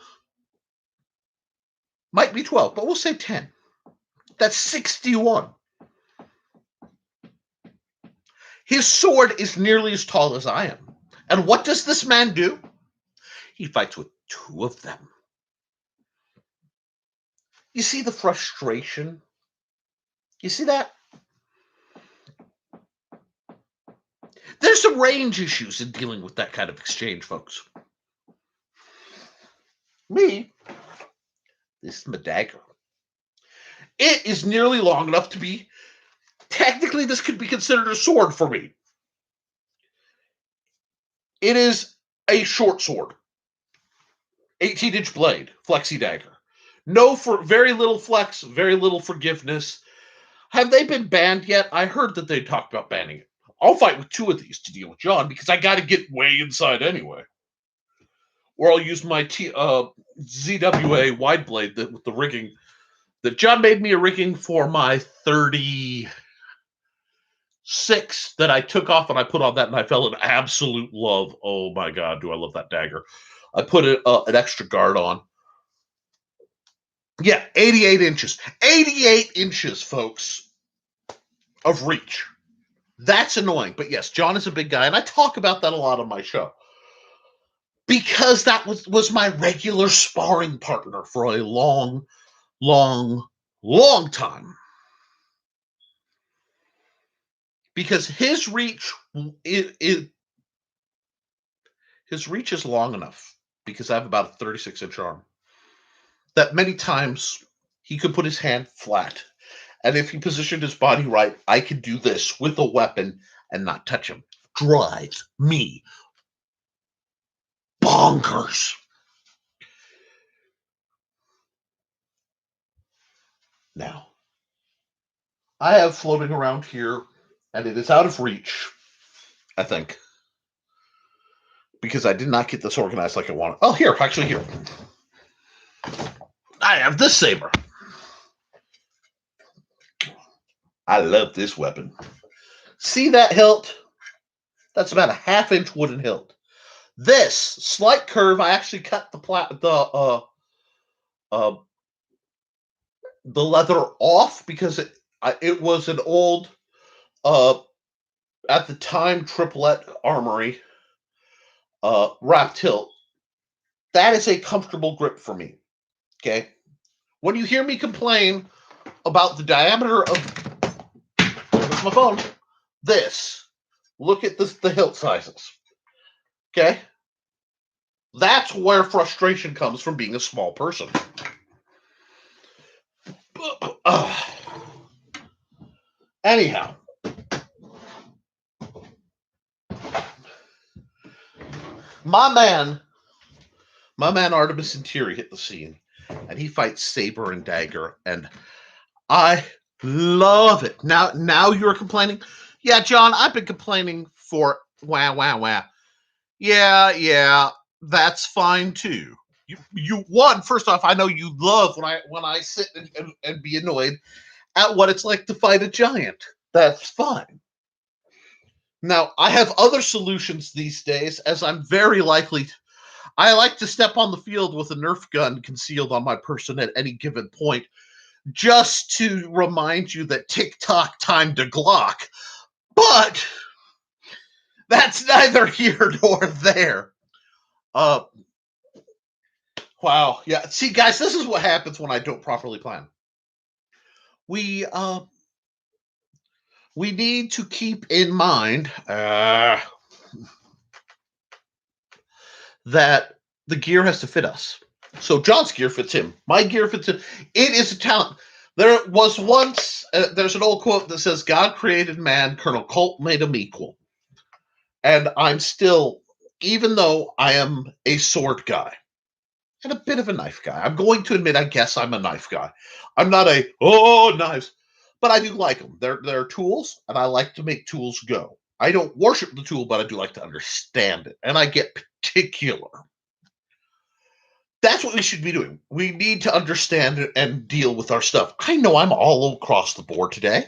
Might be 12, but we'll say 10. That's 61. His sword is nearly as tall as I am. And what does this man do? He fights with 2 of them. You see the frustration? You see that? There's some range issues in dealing with that kind of exchange, folks. Me, this is my dagger. It is nearly long enough to be, technically this could be considered a sword for me. It is a short sword. 18-inch blade, flexi dagger. No, for very little flex, very little forgiveness. Have they been banned yet? I heard that they talked about banning it. I'll fight with 2 of these to deal with John because I got to get way inside anyway. Or I'll use my ZWA wide blade with the rigging that John made me a rigging for my 36 that I took off and I put on that and I fell in absolute love. Oh my God, do I love that dagger. I put an extra guard on. Yeah, 88 inches. 88 inches, folks, of reach. That's annoying. But yes, John is a big guy, and I talk about that a lot on my show. Because that was my regular sparring partner for a long, long, long time. Because his reach is long enough, because I have about a 36-inch arm, that many times he could put his hand flat. And if he positioned his body right, I could do this with a weapon and not touch him. Drives me bonkers. Now, I have floating around here, and it is out of reach, I think, because I did not get this organized like I wanted. Oh, here. I have this saber. I love this weapon. See that hilt? That's about a 1/2-inch wooden hilt. This slight curve, I actually cut the leather off because it was an old, at the time, triplet armory wrapped hilt. That is a comfortable grip for me. Okay, when you hear me complain about the diameter of my phone, look at the hilt sizes. Okay, that's where frustration comes from being a small person. Anyhow, my man Artemis Interior hit the scene, and he fights saber and dagger, and I love it. Now you're complaining? Yeah, John, I've been complaining for wow. Yeah, that's fine too. You first off, I know you love when I sit and be annoyed at what it's like to fight a giant. That's fine. Now, I have other solutions these days, as I'm very likely. I like to step on the field with a Nerf gun concealed on my person at any given point, just to remind you that TikTok time to Glock. But that's neither here nor there. Wow. Yeah. See, guys, this is what happens when I don't properly plan. We need to keep in mind that the gear has to fit us. So John's gear fits him. My gear fits him. It is a talent. There was once, there's an old quote that says, God created man, Colonel Colt made him equal. And I'm still, even though I am a sword guy and a bit of a knife guy, I'm going to admit, I guess I'm a knife guy. I'm not knives, but I do like them. They're tools, and I like to make tools go. I don't worship the tool, but I do like to understand it, and I get particular. That's what we should be doing. We need to understand it and deal with our stuff. I know I'm all across the board today.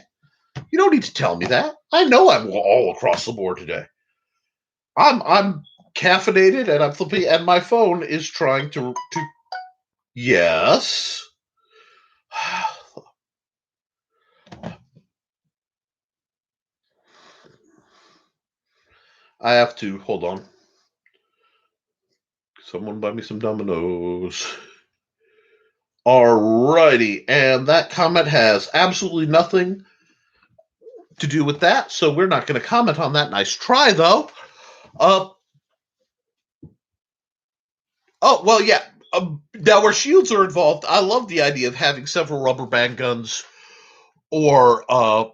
You don't need to tell me that. I know I'm all across the board today. I'm caffeinated and I'm flippy, and my phone is trying to. Yes. I have to hold on. Someone buy me some Dominoes. Alrighty, and that comment has absolutely nothing to do with that, so we're not going to comment on that. Nice try, though. Oh, well, yeah. Now, where shields are involved, I love the idea of having several rubber band guns or a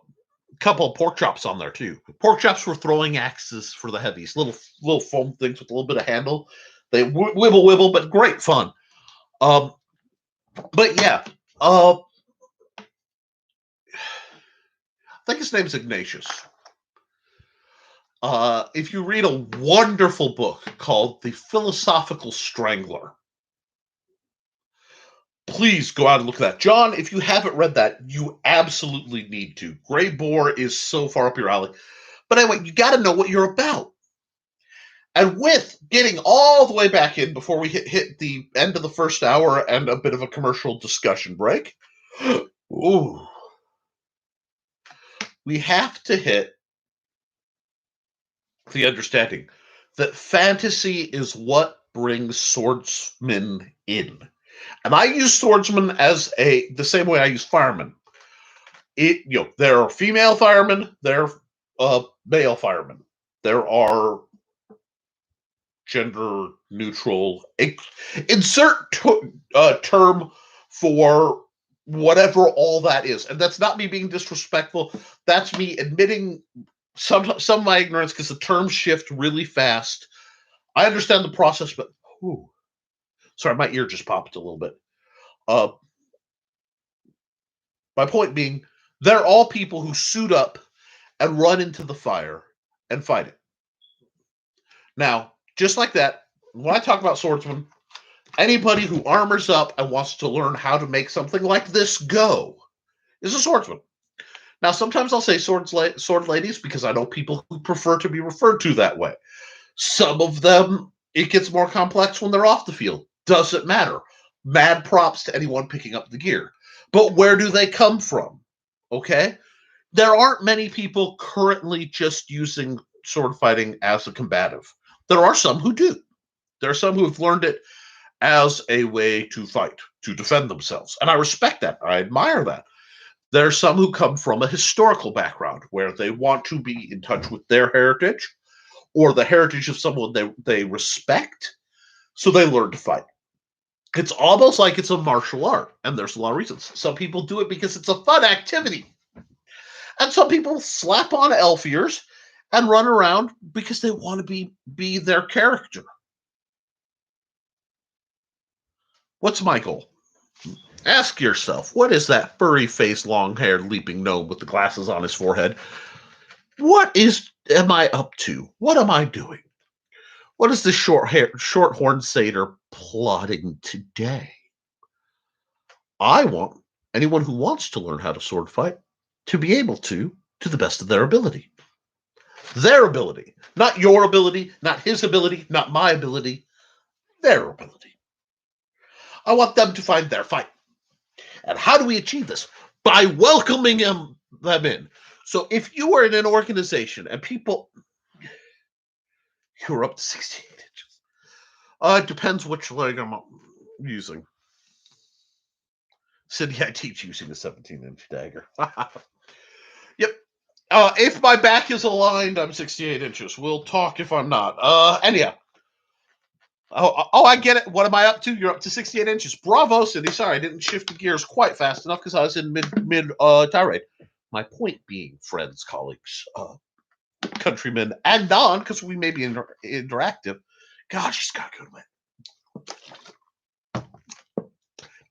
couple of pork chops on there, too. Pork chops were throwing axes for the heavies, little foam things with a little bit of handle. They wibble, but great fun. But yeah, I think his name's Ignatius. If you read a wonderful book called The Philosophical Strangler, please go out and look at that. John, if you haven't read that, you absolutely need to. Grey Boar is so far up your alley. But anyway, you got to know what you're about. And with getting all the way back in before we hit the end of the first hour and a bit of a commercial discussion break, ooh, we have to hit the understanding that fantasy is what brings swordsmen in. And I use swordsman as the same way I use fireman. There are female firemen, there are male firemen. There are gender neutral. Insert term for whatever all that is, and that's not me being disrespectful. That's me admitting some of my ignorance because the terms shift really fast. I understand the process, but sorry, my ear just popped a little bit. My point being, they're all people who suit up and run into the fire and fight it. Now, just like that, when I talk about swordsmen, anybody who armors up and wants to learn how to make something like this go is a swordsman. Now, sometimes I'll say sword ladies because I know people who prefer to be referred to that way. Some of them, it gets more complex when they're off the field. Doesn't matter. Mad props to anyone picking up the gear. But where do they come from? Okay? There aren't many people currently just using sword fighting as a combative. There are some who do. There are some who have learned it as a way to fight, to defend themselves. And I respect that. I admire that. There are some who come from a historical background where they want to be in touch with their heritage or the heritage of someone they respect, so they learn to fight. It's almost like it's a martial art, and there's a lot of reasons. Some people do it because it's a fun activity. And some people slap on elf ears and run around because they want to be their character. What's my goal? Ask yourself, what is that furry-faced, long-haired, leaping gnome with the glasses on his forehead? What am I up to? What am I doing? What is the short-horned satyr plotting today? I want anyone who wants to learn how to sword fight to be able to the best of their ability. Their ability. Not your ability, not his ability, not my ability. Their ability. I want them to find their fight. And how do we achieve this? By welcoming them in. So if you are in an organization and people, you're up to 68 inches. It depends which leg I'm using. Cindy, I teach using a 17-inch dagger. Yep. If my back is aligned, I'm 68 inches. We'll talk if I'm not. Anyhow. Oh, I get it. What am I up to? You're up to 68 inches. Bravo, Cindy. Sorry, I didn't shift the gears quite fast enough because I was in mid tirade. My point being, friends, colleagues, countrymen, and non, because we may be interactive. Gosh, she's got good win.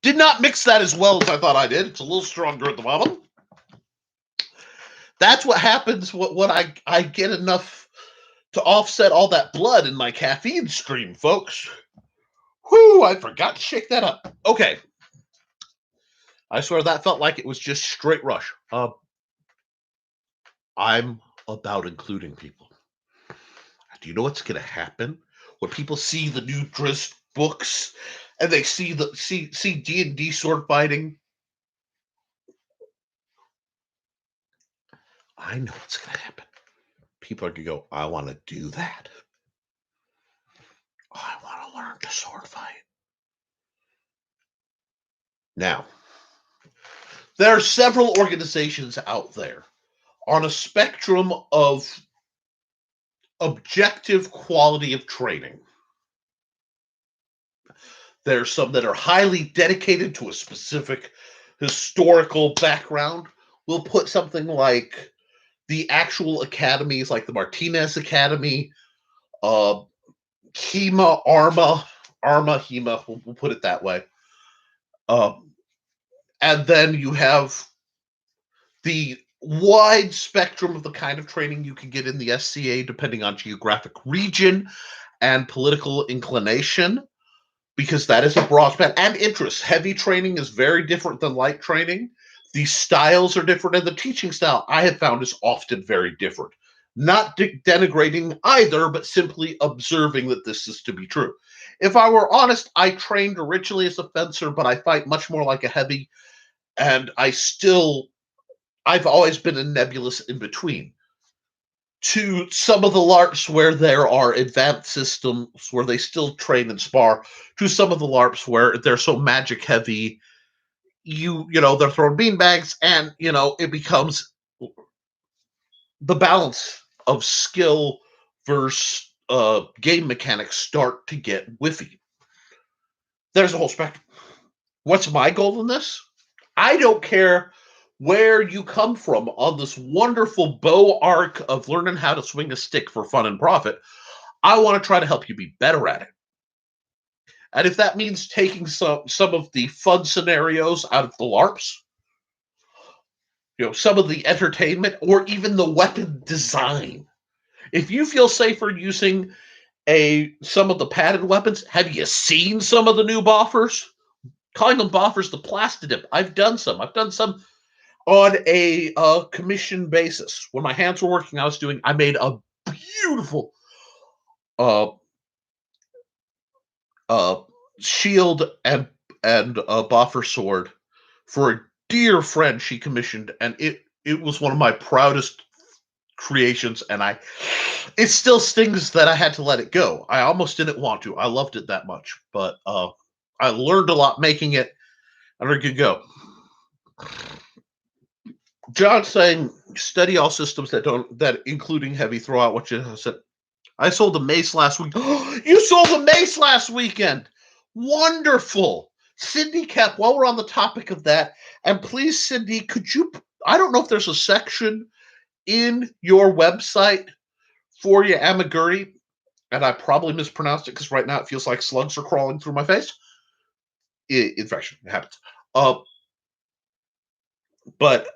Did not mix that as well as I thought I did. It's a little stronger at the bottom. That's what happens when I get enough to offset all that blood in my caffeine stream, folks. Whew, I forgot to shake that up. Okay. I swear that felt like it was just straight rush. I'm about including people. Do you know what's going to happen when people see the new Drizzt books and they see D&D sword fighting? I know what's going to happen. People are going to go, I want to do that. I want to learn to sword fight. Now, there are several organizations out there on a spectrum of objective quality of training. There's some that are highly dedicated to a specific historical background. We'll put something like the actual academies, like the Martinez Academy, HEMA, HEMA, we'll put it that way. And then you have the wide spectrum of the kind of training you can get in the SCA, depending on geographic region and political inclination, because that is a broad span, and interest. Heavy training is very different than light training. The styles are different, and the teaching style I have found is often very different. Not denigrating either, but simply observing that this is to be true. If I were honest, I trained originally as a fencer, but I fight much more like a heavy, and I've always been a nebulous in between. To some of the LARPs where there are advanced systems where they still train and spar, to some of the LARPs where they're so magic heavy, you know, they're throwing beanbags, and, you know, it becomes the balance of skill versus game mechanics start to get whiffy. There's a whole spectrum. What's my goal in this? I don't care where you come from on this wonderful bow arc of learning how to swing a stick for fun and profit. I want to try to help you be better at it. And if that means taking some of the fun scenarios out of the LARPs, you know, some of the entertainment, or even the weapon design. If you feel safer using some of the padded weapons, have you seen some of the new boffers? Calling them boffers, the plastidip. I've done some on a commission basis. When my hands were working, I made a beautiful shield and boffer sword for a dear friend she commissioned, and it was one of my proudest creations, and it still stings that I had to let it go. I almost didn't want to. I loved it that much, but I learned a lot making it, and we're good to go. John saying study all systems that including heavy, throw out what you said. I sold a mace last week. You sold a mace last weekend. Wonderful. Cindy Cap, while we're on the topic of that, and please, Cindy, could you, I don't know if there's a section in your website for your amiguri, and I probably mispronounced it because right now it feels like slugs are crawling through my face. Infection, it happens. But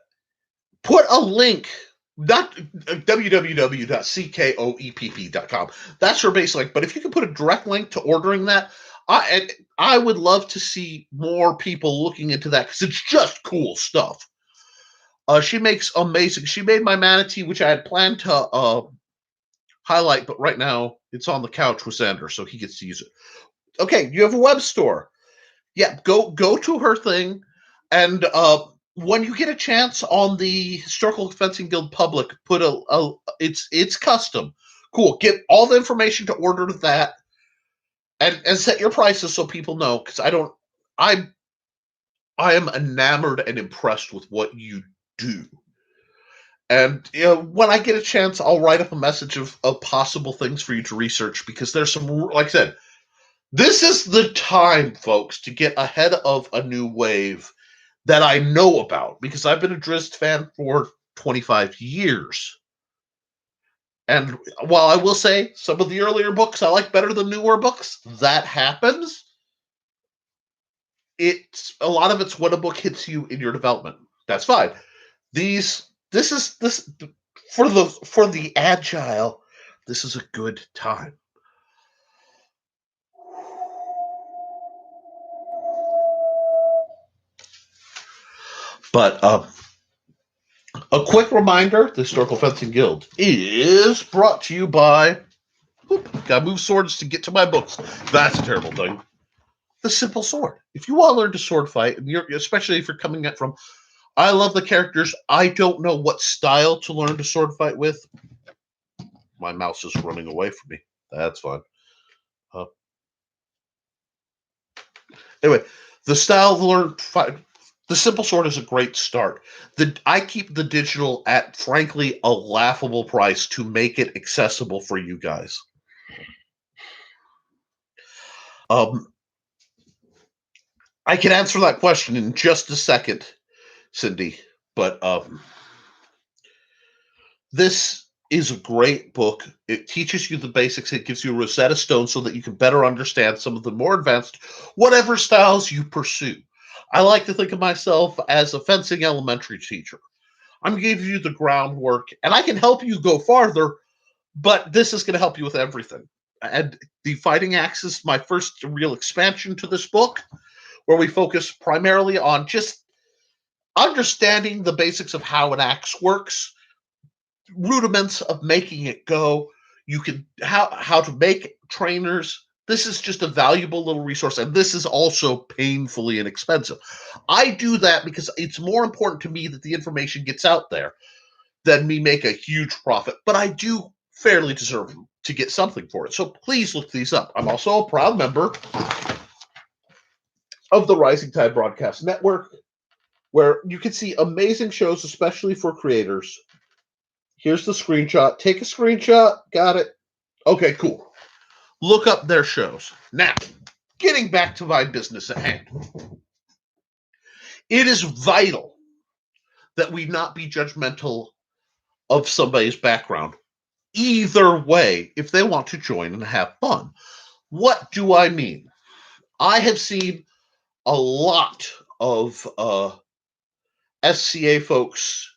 put a link, not www.ckoepp.com. That's your base link. But if you can put a direct link to ordering that, I would love to see more people looking into that because it's just cool stuff. She makes amazing. She made my manatee, which I had planned to highlight, but right now it's on the couch with Xander, so he gets to use it. Okay, you have a web store. Yeah, go to her thing, and when you get a chance on the Historical Fencing Guild public, put it's custom. Cool. Get all the information to order to that, and set your prices so people know, because I am enamored and impressed with what you do. And you know, when I get a chance, I'll write up a message of possible things for you to research, because there's some, like I said, this is the time, folks, to get ahead of a new wave that I know about, because I've been a Drizzt fan for 25 years. And while I will say some of the earlier books I like better than newer books, that happens. It's a lot of it's when a book hits you in your development. That's fine. This for the agile, this is a good time. But a quick reminder, the Historical Fencing Guild is brought to you by Whoop, gotta move swords to get to my books. That's a terrible thing. The simple sword. If you want to learn to sword fight, and especially if you're coming at from, I love the characters. I don't know what style to learn to sword fight with. My mouse is running away from me. That's fine. Anyway, the style to learn fight. The simple sword is a great start. I keep the digital at, frankly, a laughable price to make it accessible for you guys. I can answer that question in just a second, Cindy, but this is a great book. It teaches you the basics. It gives you a Rosetta Stone so that you can better understand some of the more advanced, whatever styles you pursue. I like to think of myself as a fencing elementary teacher. I'm giving you the groundwork, and I can help you go farther, but this is going to help you with everything. And the Fighting Axe is my first real expansion to this book, where we focus primarily on just understanding the basics of how an axe works, rudiments of making it go. You can how to make trainers. This is just a valuable little resource, and this is also painfully inexpensive. I do that because it's more important to me that the information gets out there than me make a huge profit. But I do fairly deserve to get something for it. So please look these up. I'm also a proud member of the Rising Tide Broadcast Network, where you can see amazing shows, especially for creators. Here's the screenshot. Take a screenshot. Got it. Okay, cool. Look up their shows. Now, getting back to my business at hand. It is vital that we not be judgmental of somebody's background. Either way, if they want to join and have fun. What do I mean? I have seen a lot of SCA folks.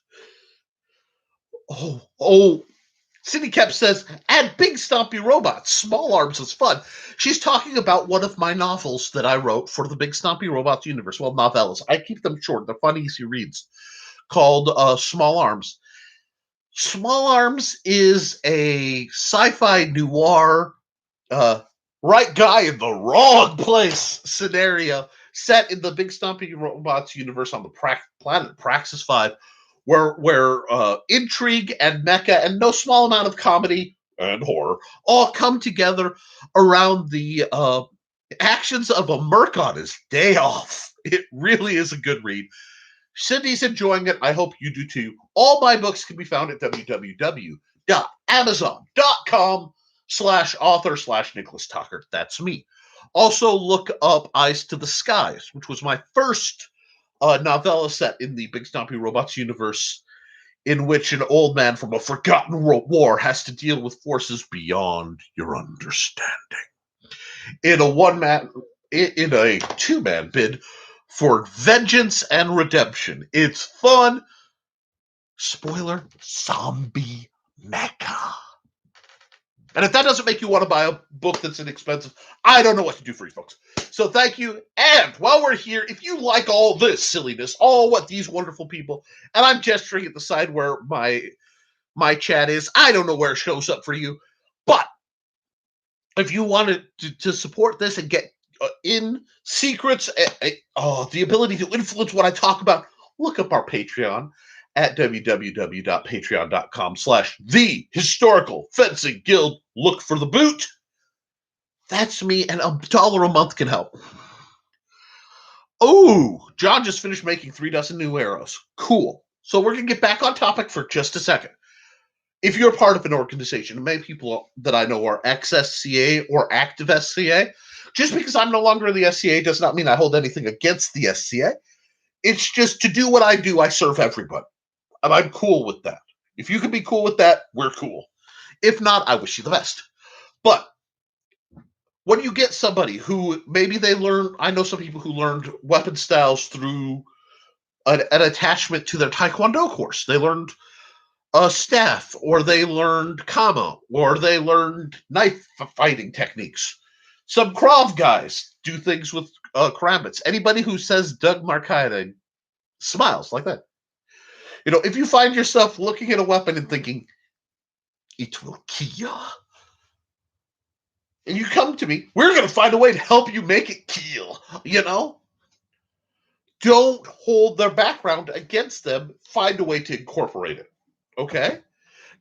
Cindy Kep says, add big stompy robots. Small arms is fun. She's talking about one of my novels that I wrote for the Big Stompy Robots universe. Well, novellas. I keep them short. They're fun, easy reads. Called Small Arms. Small Arms is a sci-fi noir, right guy in the wrong place scenario set in the Big Stompy Robots universe on the planet Praxis 5, where intrigue and mecha and no small amount of comedy and horror all come together around the actions of a merc on his day off. It really is a good read. Cindy's enjoying it. I hope you do too. All my books can be found at www.amazon.com/author/Nicholas Tucker. That's me. Also, look up Eyes to the Skies, which was my first novella set in the Big Stompy Robots universe, in which an old man from a forgotten world war has to deal with forces beyond your understanding. In a two-man bid for vengeance and redemption. It's fun. Spoiler, zombie mecha. And if that doesn't make you want to buy a book that's inexpensive, I don't know what to do for you folks. So thank you. And while we're here, if you like all this silliness, all what these wonderful people, and I'm gesturing at the side where my chat is, I don't know where it shows up for you, but if you wanted to support this and get in secrets, the ability to influence what I talk about, look up our Patreon at www.patreon.com/the historical fencing guild. Look for the boot. That's me, and $1 a month can help. Oh, John just finished making 3 dozen new arrows. Cool. So we're going to get back on topic for just a second. If you're part of an organization, many people that I know are ex-SCA or active SCA. Just because I'm no longer in the SCA does not mean I hold anything against the SCA. It's just to do what I do, I serve everybody. And I'm cool with that. If you can be cool with that, we're cool. If not, I wish you the best. But when you get somebody who maybe they learn, I know some people who learned weapon styles through an attachment to their Taekwondo course. They learned staff, or they learned kama, or they learned knife fighting techniques. Some Krav guys do things with karambits. Anybody who says Doug Marcaida smiles like that. You know, if you find yourself looking at a weapon and thinking, it will kill you, and you come to me, we're going to find a way to help you make it kill, Don't hold their background against them. Find a way to incorporate it, okay?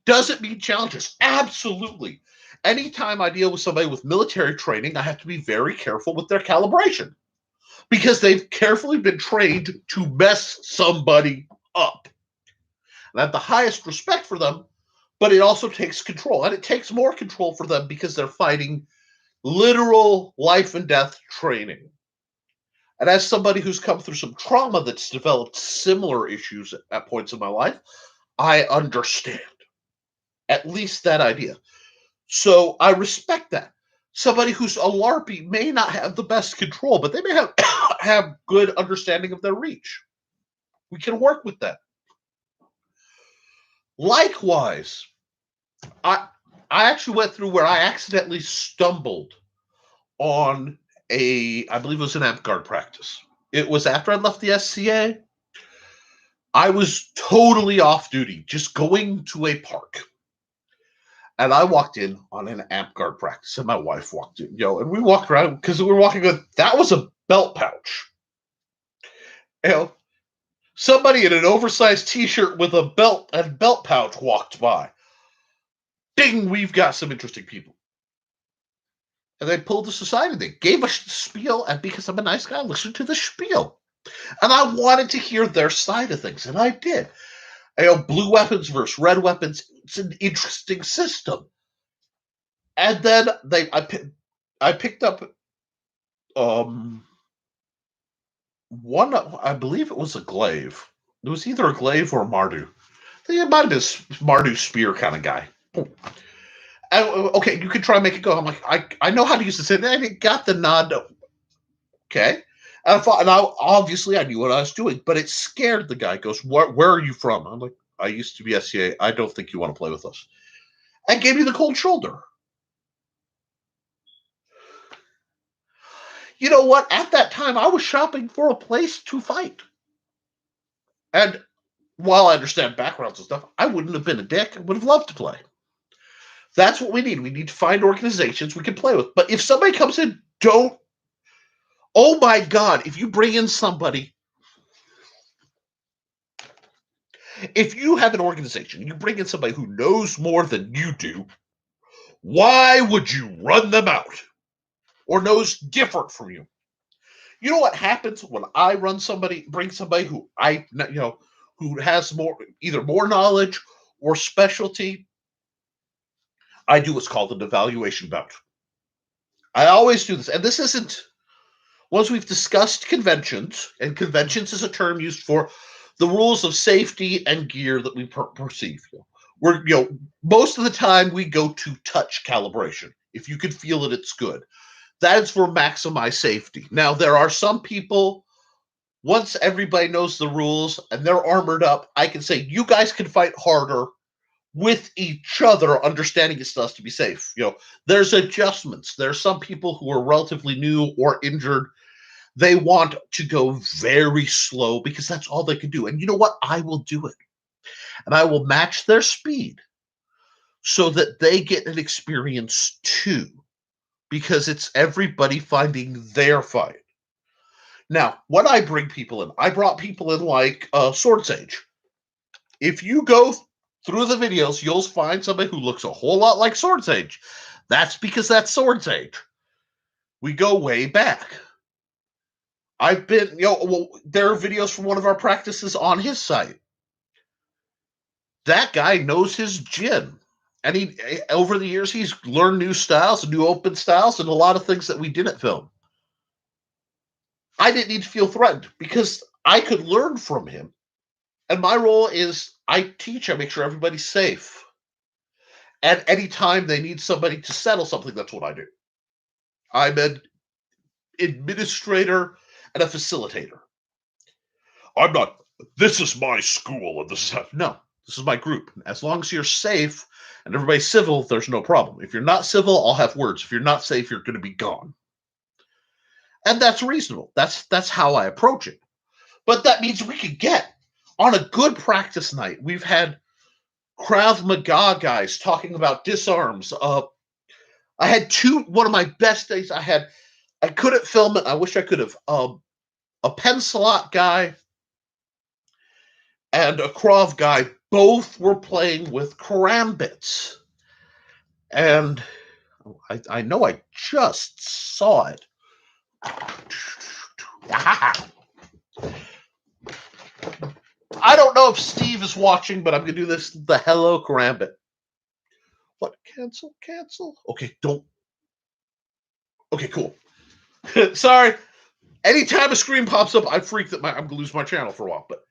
Does it mean challenges? Absolutely. Anytime I deal with somebody with military training, I have to be very careful with their calibration because they've carefully been trained to mess somebody up. And I have the highest respect for them, but it also takes control. And it takes more control for them because they're fighting literal life and death training. And as somebody who's come through some trauma that's developed similar issues at points in my life, I understand at least that idea. So I respect that. Somebody who's a LARPy may not have the best control, but they may have good understanding of their reach. We can work with that. Likewise, I actually went through where I accidentally stumbled on I believe it was an amp guard practice. It was after I left the SCA. I was totally off duty, just going to a park. And I walked in on an amp guard practice, and my wife walked in, and we walked around because we were walking with, that was a belt pouch. Somebody in an oversized t-shirt with a belt and belt pouch walked by. Ding, we've got some interesting people. And they pulled us aside and they gave us the spiel, and because I'm a nice guy, I listened to the spiel. And I wanted to hear their side of things, and I did. Blue weapons versus red weapons, it's an interesting system. And then I picked up one, I believe it was a glaive. It was either a glaive or a Mardu. I think it might have been a Mardu spear kind of guy. And, okay, you could try and make it go. I'm like, I know how to use this, and I got the nod. Okay. And obviously I knew what I was doing, but it scared the guy. He goes, where are you from? I'm like, I used to be SCA. I don't think you want to play with us. And gave me the cold shoulder. You know what? At that time, I was shopping for a place to fight. And while I understand backgrounds and stuff, I wouldn't have been a dick. I would have loved to play. That's what we need. We need to find organizations we can play with. But if somebody comes in, oh my God, if you bring in somebody, if you have an organization, you bring in somebody who knows more than you do, why would you run them out? Or knows different from you? You know what happens when I bring somebody who who has either more knowledge or specialty? I do what's called an evaluation bout. I always do this, and this isn't, once we've discussed conventions, and conventions is a term used for the rules of safety and gear that we perceive. Most of the time we go to touch calibration. If you can feel it, it's good. That is for maximize safety. Now, there are some people, once everybody knows the rules and they're armored up, I can say, you guys can fight harder with each other, understanding it's us to be safe. There's adjustments. There's some people who are relatively new or injured. They want to go very slow because that's all they can do. And you know what? I will do it. And I will match their speed so that they get an experience too, because it's everybody finding their fight. Now, when I bring people in, I brought people in like Sword Sage. If you go through the videos, you'll find somebody who looks a whole lot like Sword Sage. That's because that's Sword Sage. We go way back. I've been, there are videos from one of our practices on his site. That guy knows his Jin. And over the years, he's learned new styles, new open styles, and a lot of things that we didn't film. I didn't need to feel threatened because I could learn from him. And my role is I teach, I make sure everybody's safe. And anytime they need somebody to settle something, that's what I do. I'm an administrator and a facilitator. I'm not, this is my school and this is how, no, this is my group. As long as you're safe and everybody's civil, there's no problem. If you're not civil, I'll have words. If you're not safe, you're going to be gone. And that's reasonable. That's how I approach it. But that means we could get, on a good practice night, we've had Krav Maga guys talking about disarms. I had one of my best days. I couldn't film it. I wish I could have. A pen slot guy and a Krav guy both were playing with karambits. And I know I just saw it. I don't know if Steve is watching, but I'm going to do this. The hello karambit. What? Cancel? Okay, don't. Okay, cool. Sorry. Anytime a screen pops up, I freak that I'm going to lose my channel for a while. But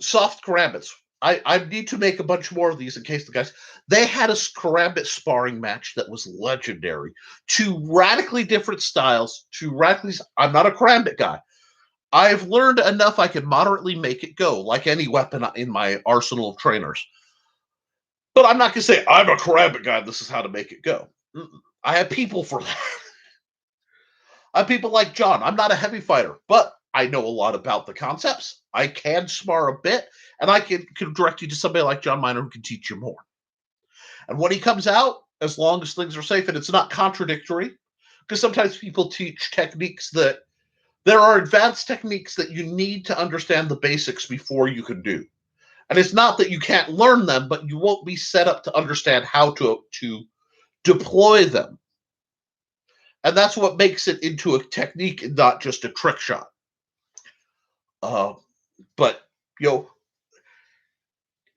soft karambits. I need to make a bunch more of these in case the guys. They had a karambit sparring match that was legendary. Two radically different styles. I'm not a karambit guy. I've learned enough I can moderately make it go, like any weapon in my arsenal of trainers. But I'm not going to say, I'm a karambit guy, this is how to make it go. I have people for that. I have people like John. I'm not a heavy fighter, but I know a lot about the concepts. I can spar a bit, and I can direct you to somebody like John Miner who can teach you more. And when he comes out, as long as things are safe and it's not contradictory, because sometimes people teach techniques that there are advanced techniques that you need to understand the basics before you can do. And it's not that you can't learn them, but you won't be set up to understand how to deploy them. And that's what makes it into a technique and not just a trick shot. But,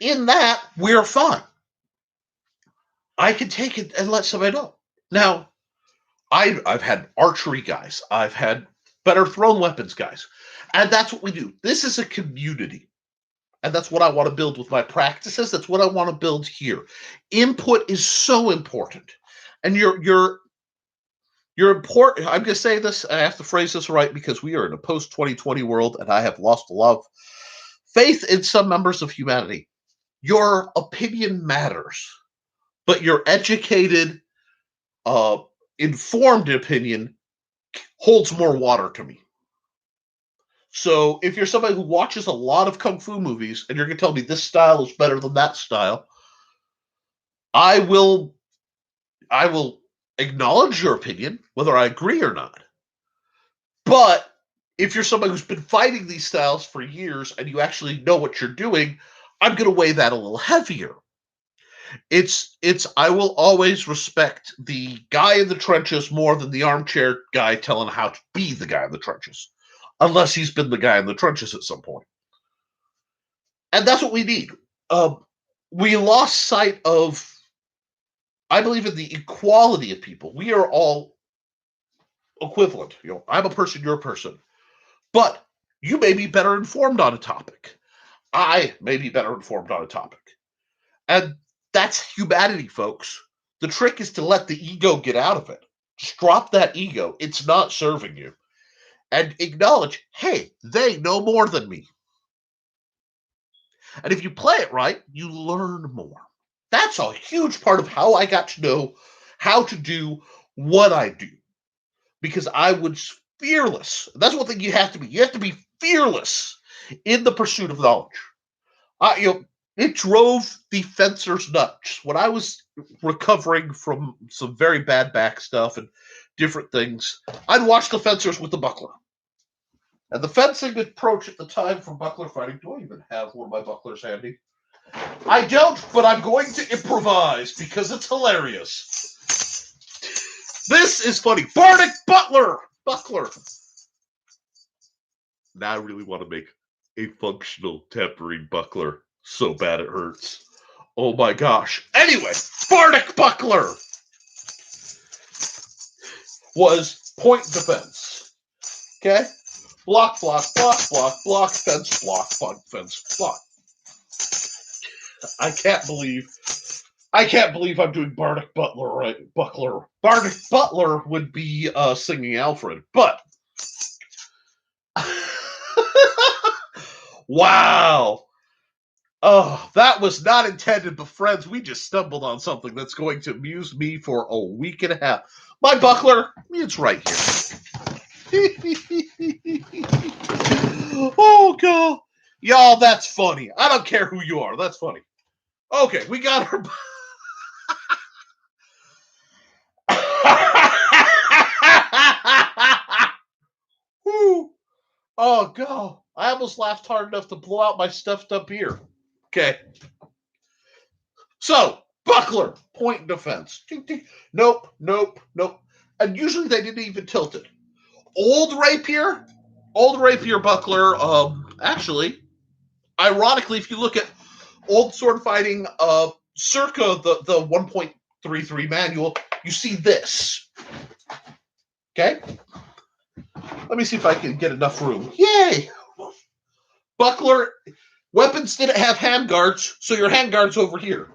in that, we're fine. I can take it and let somebody know. Now, I've had archery guys. I've had better thrown weapons guys. And that's what we do. This is a community. And that's what I want to build with my practices. That's what I want to build here. Input is so important. And you're important. I'm going to say this. I have to phrase this right because we are in a post-2020 world, and I have lost a lot of faith in some members of humanity. Your opinion matters, but your educated, informed opinion holds more water to me. So if you're somebody who watches a lot of kung fu movies and you're going to tell me this style is better than that style, I will acknowledge your opinion, whether I agree or not. But if you're somebody who's been fighting these styles for years and you actually know what you're doing, I'm going to weigh that a little heavier. I will always respect the guy in the trenches more than the armchair guy telling how to be the guy in the trenches, unless he's been the guy in the trenches at some point. And that's what we need. We lost sight of, I believe in the equality of people. We are all equivalent. I'm a person, you're a person. But you may be better informed on a topic. I may be better informed on a topic. And that's humanity, folks. The trick is to let the ego get out of it. Just drop that ego. It's not serving you. And acknowledge, hey, they know more than me. And if you play it right, you learn more. That's a huge part of how I got to know how to do what I do. Because I was fearless. That's one thing you have to be. You have to be fearless in the pursuit of knowledge. It drove the fencers nuts. When I was recovering from some very bad back stuff and different things, I'd watch the fencers with the buckler. And the fencing approach at the time for buckler fighting, do I even have one of my bucklers handy? I don't, but I'm going to improvise because it's hilarious. This is funny. Bardic buckler. Now I really want to make a functional tempering buckler so bad it hurts. Oh my gosh. Anyway, Bardic buckler was point defense. Okay? Block, fence, block. I can't believe I'm doing Bardic Butler right. Buckler. Bardic Butler would be singing Alfred, but wow. Oh, that was not intended, but friends, we just stumbled on something that's going to amuse me for a week and a half. My buckler, it's right here. Oh, God. Y'all, that's funny. I don't care who you are. That's funny. Okay, we got our... Oh, God. I almost laughed hard enough to blow out my stuffed up ear. Okay. So, buckler, point defense. Nope, nope, nope. And usually they didn't even tilt it. Old rapier buckler, actually, ironically, if you look at old sword fighting, circa the 1.33 manual, you see this. Okay? Let me see if I can get enough room. Yay! Buckler, weapons didn't have handguards, so your handguard's over here.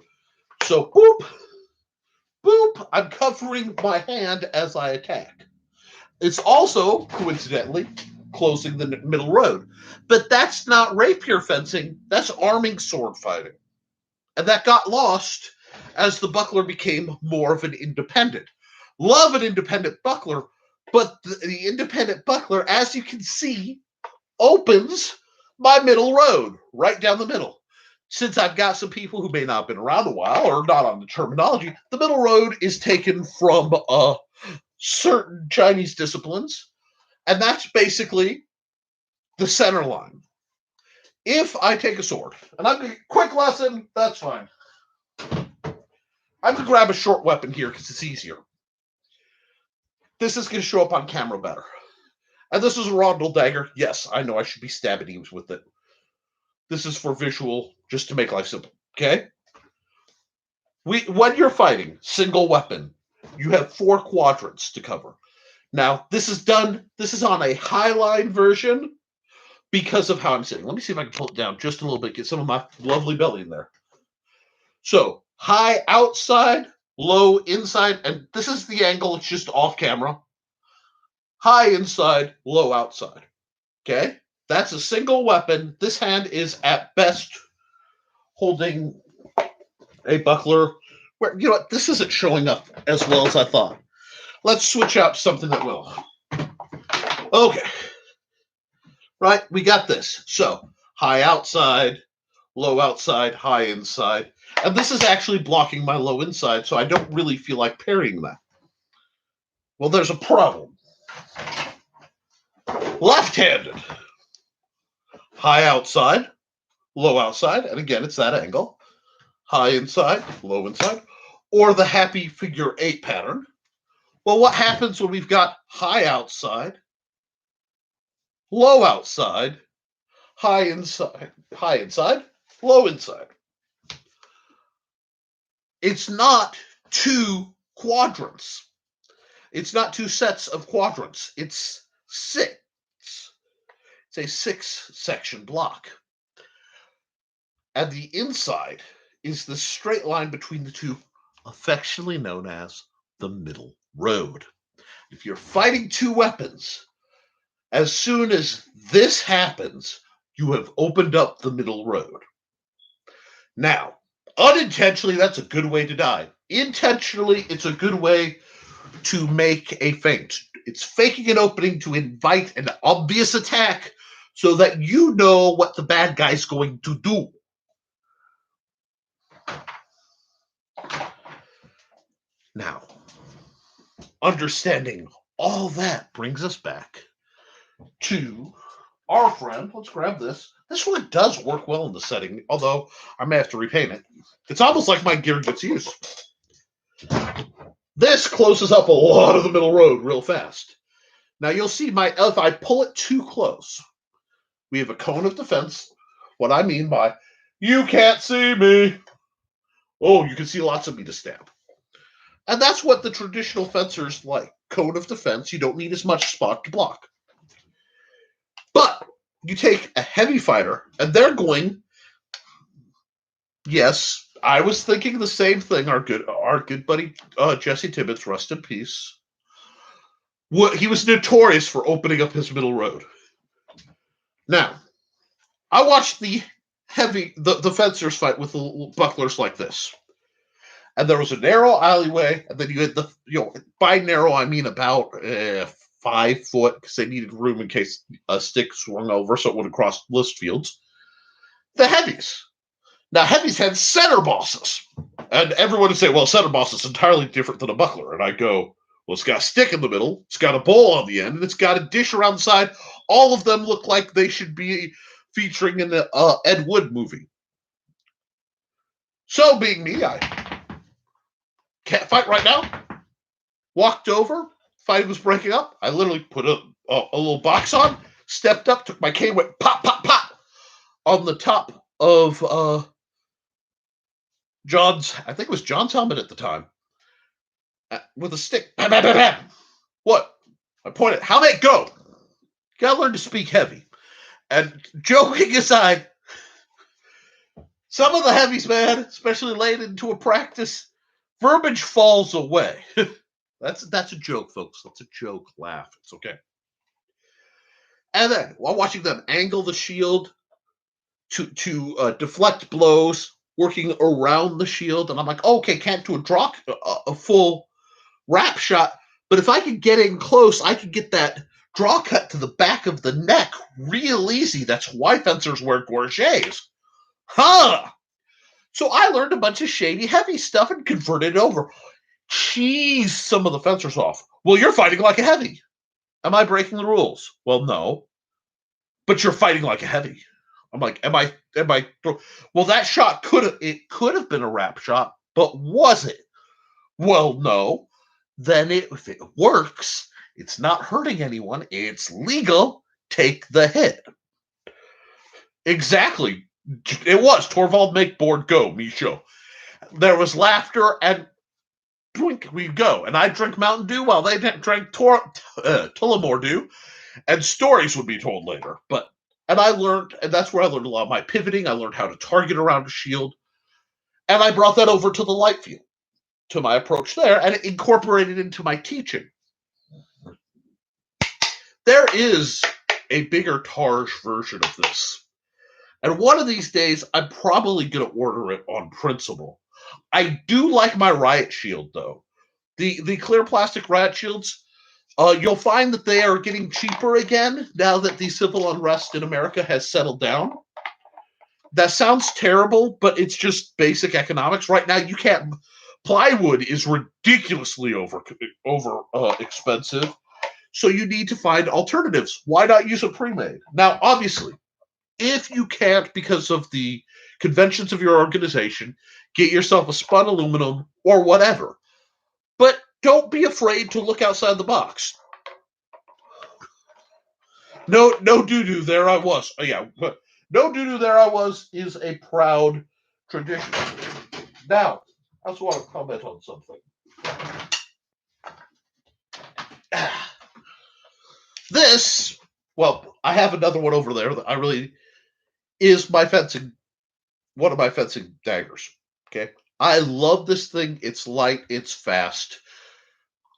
So, boop, boop, I'm covering my hand as I attack. It's also, coincidentally, closing the middle road. But that's not rapier fencing, that's arming sword fighting. And that got lost as the buckler became more of an independent. Love an independent buckler, but the independent buckler, as you can see, opens my middle road right down the middle. Since I've got some people who may not have been around a while or not on the terminology, the middle road is taken from certain Chinese disciplines, and that's basically the center line. If I take a sword, and I'm going to quick lesson, that's fine. I'm going to grab a short weapon here because it's easier. This is going to show up on camera better. And this is a Ronald dagger. Yes, I know I should be stabbing you with it. This is for visual, just to make life simple. Okay? When you're fighting single weapon, you have 4 quadrants to cover. Now, this is on a highline version because of how I'm sitting. Let me see if I can pull it down just a little bit, get some of my lovely belly in there. So, high outside, low inside, and this is the angle, it's just off camera. High inside, low outside. Okay? That's a single weapon. This hand is at best holding a buckler. Where, you know what? This isn't showing up as well as I thought. Let's switch out to something that will. Okay. Right? We got this. So, high outside, low outside, high inside. And this is actually blocking my low inside, so I don't really feel like parrying that. Well, there's a problem. Left-handed. High outside, low outside, and again, it's that angle. High inside, low inside, or the happy figure 8 pattern. Well, what happens when we've got high outside, low outside, high inside, low inside? It's not 2 quadrants. It's not 2 sets of quadrants. It's 6. It's a 6-section block. And the inside is the straight line between the two, affectionately known as the middle road. If you're fighting 2 weapons, as soon as this happens, you have opened up the middle road. Now, unintentionally, that's a good way to die. Intentionally, it's a good way to make a feint. It's faking an opening to invite an obvious attack so that you know what the bad guy's going to do. Now, understanding all that brings us back to our friend. Let's grab this. This one does work well in the setting, although I may have to repaint it. It's almost like my gear gets used. This closes up a lot of the middle road real fast. Now you'll see if I pull it too close, we have a cone of defense. What I mean by, you can't see me. Oh, you can see lots of me to stab. And that's what the traditional fencers like. Cone of defense, you don't need as much spot to block. But you take a heavy fighter, and they're going, yes, I was thinking the same thing. Our good buddy Jesse Tibbetts, rest in peace. He was notorious for opening up his middle road. Now, I watched the fencers fight with the bucklers like this. And there was a narrow alleyway, and then you had by narrow I mean about 5 foot, because they needed room in case a stick swung over so it would have crossed list fields. The heavies. Now, heavies had center bosses. And everyone would say, well, center boss is entirely different than a buckler. And I go, Well, it's got a stick in the middle, it's got a bowl on the end, and it's got a dish around the side. All of them look like they should be featuring in the Ed Wood movie. So, being me, I can't fight right now. Walked over, fight was breaking up. I literally put a little box on, stepped up, took my cane, went pop, pop, pop on the top of John's, I think it was John's helmet at the time, with a stick. Bam, bam, bam, bam. What? I pointed, how may it go? Gotta learn to speak heavy. And joking aside, some of the heavies, man, especially late into a practice, verbiage falls away. That's a joke, folks. That's a joke. Laugh. It's okay. And then, while watching them angle the shield to deflect blows, working around the shield, and I'm like, okay, can't do a full wrap shot, but if I could get in close, I could get that draw cut to the back of the neck real easy. That's why fencers wear gorgets. Huh! So I learned a bunch of shady, heavy stuff and converted it over. Cheese some of the fencers off. Well, you're fighting like a heavy. Am I breaking the rules? Well, no. But you're fighting like a heavy. I'm like, am I? Well, that shot could have been a wrap shot, but was it? Well, no. Then if it works, it's not hurting anyone. It's legal. Take the hit. Exactly. It was Torvald, make board go, me show. There was laughter and drink we go. And I drink Mountain Dew while they drank Tullamore Dew, and stories would be told later. And I learned, and that's where I learned a lot of my pivoting. I learned how to target around a shield, and I brought that over to the light field, to my approach there, and incorporated into my teaching. There is a bigger Targe version of this. And one of these days, I'm probably going to order it on principle. I do like my riot shield, though. The clear plastic riot shields, you'll find that they are getting cheaper again now that the civil unrest in America has settled down. That sounds terrible, but it's just basic economics. Right now, you can't. Plywood is ridiculously over expensive, so you need to find alternatives. Why not use a pre-made? Now, obviously, if you can't, because of the conventions of your organization, get yourself a spun aluminum or whatever. But don't be afraid to look outside the box. No doo-doo, there I was. Oh, yeah, but no doo-doo, there I was is a proud tradition. Now, I also want to comment on something. This, well, I have another one over there that I really is my fencing, one of my fencing daggers. Okay, I love this thing. It's light, it's fast.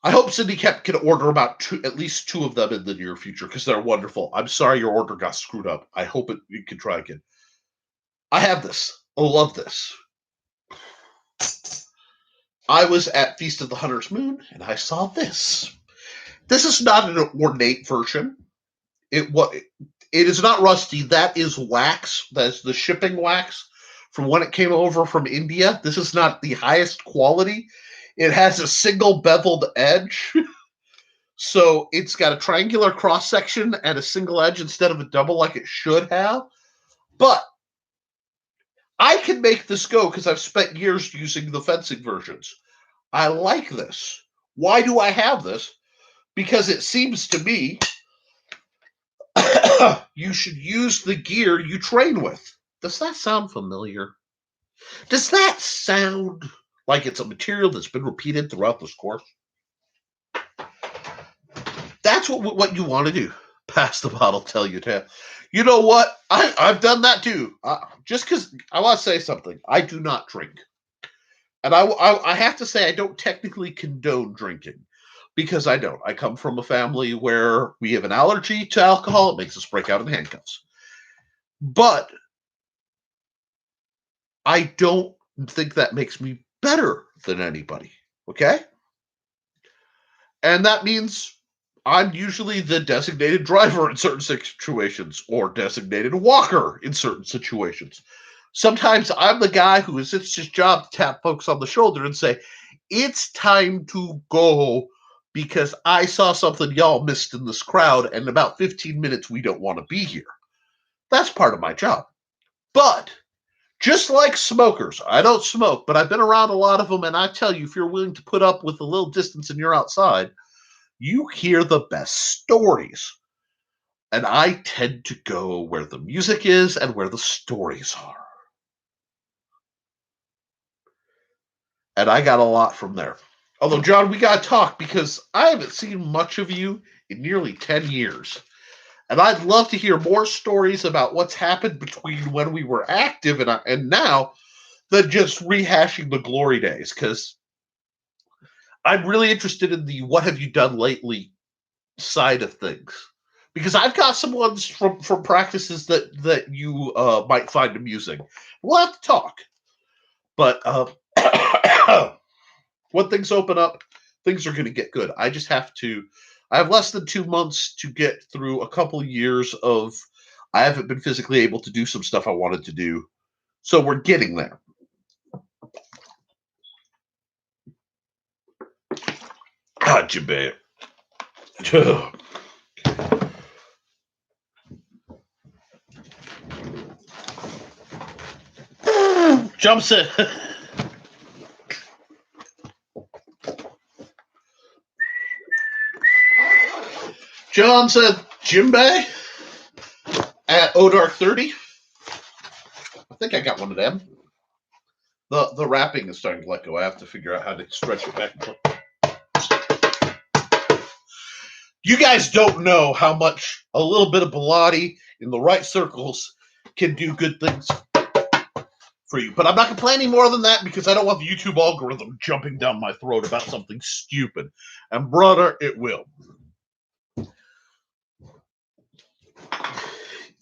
I hope Syndicate can order about at least two of them in the near future because they're wonderful. I'm sorry your order got screwed up. I hope you can try again. I have this. I love this. I was at Feast of the Hunter's Moon and I saw this. This is not an ornate version. It is not rusty. That is wax. That's the shipping wax from when it came over from India. This is not the highest quality. It has a single beveled edge. So it's got a triangular cross section and a single edge instead of a double like it should have. But I can make this go because I've spent years using the fencing versions. I like this. Why do I have this? Because it seems to me you should use the gear you train with. Does that sound familiar? Does that sound like it's a material that's been repeated throughout this course? That's what you want to do. Pass the bottle, tell you to. You know what? I've done that too. Just because I want to say something. I do not drink. And I have to say I don't technically condone drinking. Because I don't. I come from a family where we have an allergy to alcohol. It makes us break out in handcuffs. But I don't think that makes me better than anybody. Okay? And that means I'm usually the designated driver in certain situations or designated walker in certain situations. Sometimes I'm the guy who it's his job to tap folks on the shoulder and say, it's time to go because I saw something y'all missed in this crowd, and in about 15 minutes, we don't want to be here. That's part of my job. But just like smokers, I don't smoke, but I've been around a lot of them, and I tell you, if you're willing to put up with a little distance and you're outside, you hear the best stories. And I tend to go where the music is and where the stories are. And I got a lot from there. Although, John, we got to talk because I haven't seen much of you in nearly 10 years. And I'd love to hear more stories about what's happened between when we were active and now than just rehashing the glory days. Because I'm really interested in the what have you done lately side of things. Because I've got some ones from practices that you might find amusing. We'll have to talk. But when things open up, things are going to get good. I just have to. I have less than 2 months to get through a couple of years of. I haven't been physically able to do some stuff I wanted to do, so we're getting there. Kǎijié. Jumps in. John said Jimbei at Odark30. I think I got one of them. The wrapping is starting to let go. I have to figure out how to stretch it back. You guys don't know how much a little bit of Bilotti in the right circles can do good things for you. But I'm not going to play any more than that because I don't want the YouTube algorithm jumping down my throat about something stupid. And brother, it will.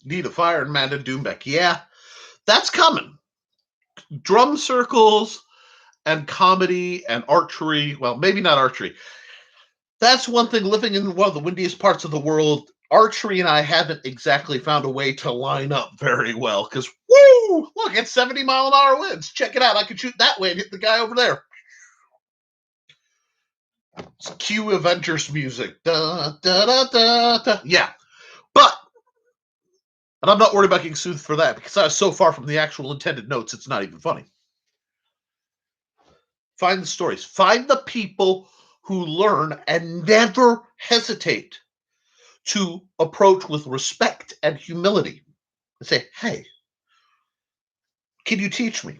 Need a fire and Amanda Doombeck. Yeah, that's coming. Drum circles and comedy and archery. Well, maybe not archery. That's one thing, living in one of the windiest parts of the world, archery and I haven't exactly found a way to line up very well because, woo, look, it's 70-mile-an-hour winds. Check it out. I could shoot that way and hit the guy over there. It's cue Avengers music. Da, da, da, da, da. Yeah. But, and I'm not worried about getting soothed for that because I was so far from the actual intended notes, it's not even funny. Find the stories. Find the people who learn and never hesitate to approach with respect and humility and say, hey, can you teach me?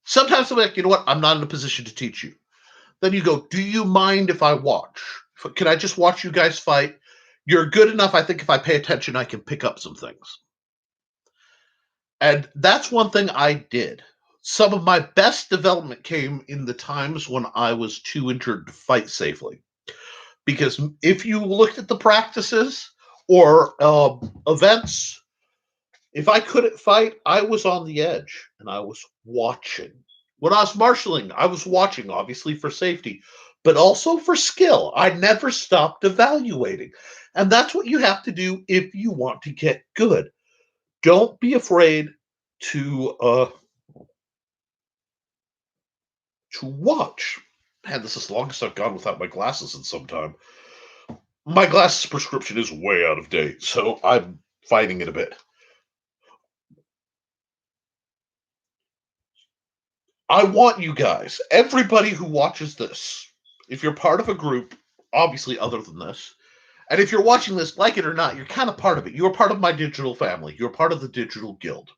Sometimes they're like, you know what? I'm not in a position to teach you. Then you go, do you mind if I watch? Can I just watch you guys fight? You're good enough. I think if I pay attention, I can pick up some things. And that's one thing I did. Some of my best development came in the times when I was too injured to fight safely. Because if you looked at the practices or events, if I couldn't fight, I was on the edge and I was watching. When I was marshaling, I was watching, obviously, for safety, but also for skill. I never stopped evaluating. And that's what you have to do if you want to get good. Don't be afraid to watch. Man, this is the longest I've gone without my glasses in some time. My glasses prescription is way out of date, so I'm fighting it a bit. I want you guys, everybody who watches this, if you're part of a group, obviously other than this, and if you're watching this, like it or not, you're kind of part of it. You're part of my digital family. You're part of the digital guild.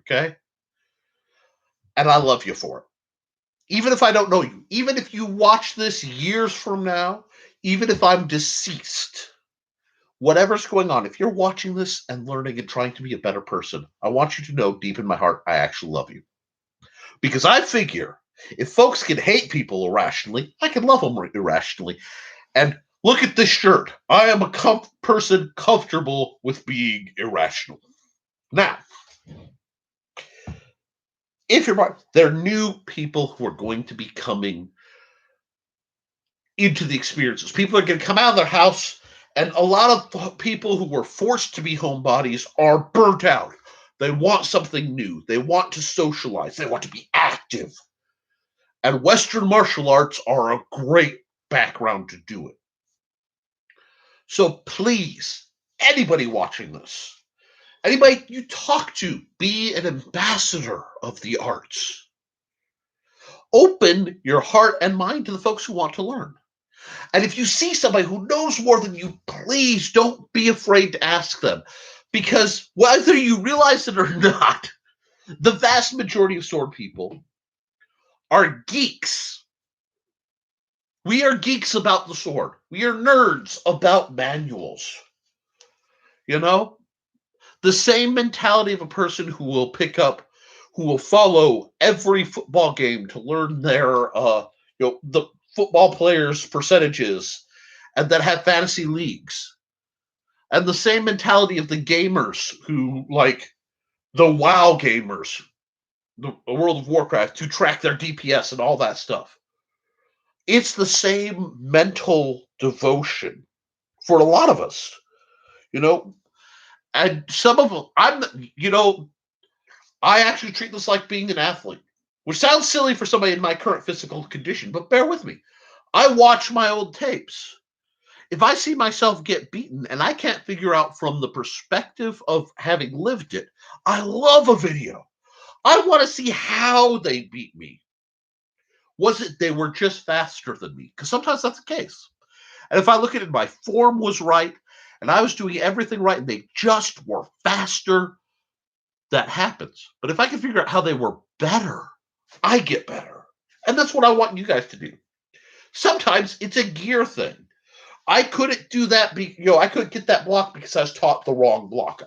Okay? And I love you for it. Even if I don't know you, even if you watch this years from now, even if I'm deceased, whatever's going on, if you're watching this and learning and trying to be a better person, I want you to know deep in my heart, I actually love you. Because I figure if folks can hate people irrationally, I can love them irrationally. And look at this shirt. I am a person comfortable with being irrational. Now, if you're there are new people who are going to be coming into the experiences. People are going to come out of their house, and a lot of people who were forced to be homebodies are burnt out. They want something new. They want to socialize. They want to be active. And Western martial arts are a great background to do it. So please, anybody watching this, anybody you talk to, be an ambassador of the arts. Open your heart and mind to the folks who want to learn. And if you see somebody who knows more than you, please don't be afraid to ask them. Because whether you realize it or not, the vast majority of sword people are geeks. We are geeks about the sword. We are nerds about manuals. You know? The same mentality of a person who will follow every football game to learn their, the football players' percentages, and that have fantasy leagues. And the same mentality of the gamers who, like the WoW gamers, the World of Warcraft, to track their DPS and all that stuff. It's the same mental devotion for a lot of us, and some of them, I actually treat this like being an athlete, which sounds silly for somebody in my current physical condition, but bear with me. I watch my old tapes. If I see myself get beaten and I can't figure out from the perspective of having lived it, I love a video. I want to see how they beat me. Was it they were just faster than me? Because sometimes that's the case. And if I look at it, my form was right, and I was doing everything right, and they just were faster, that happens. But if I can figure out how they were better, I get better. And that's what I want you guys to do. Sometimes it's a gear thing. I couldn't do that. I couldn't get that block because I was taught the wrong block.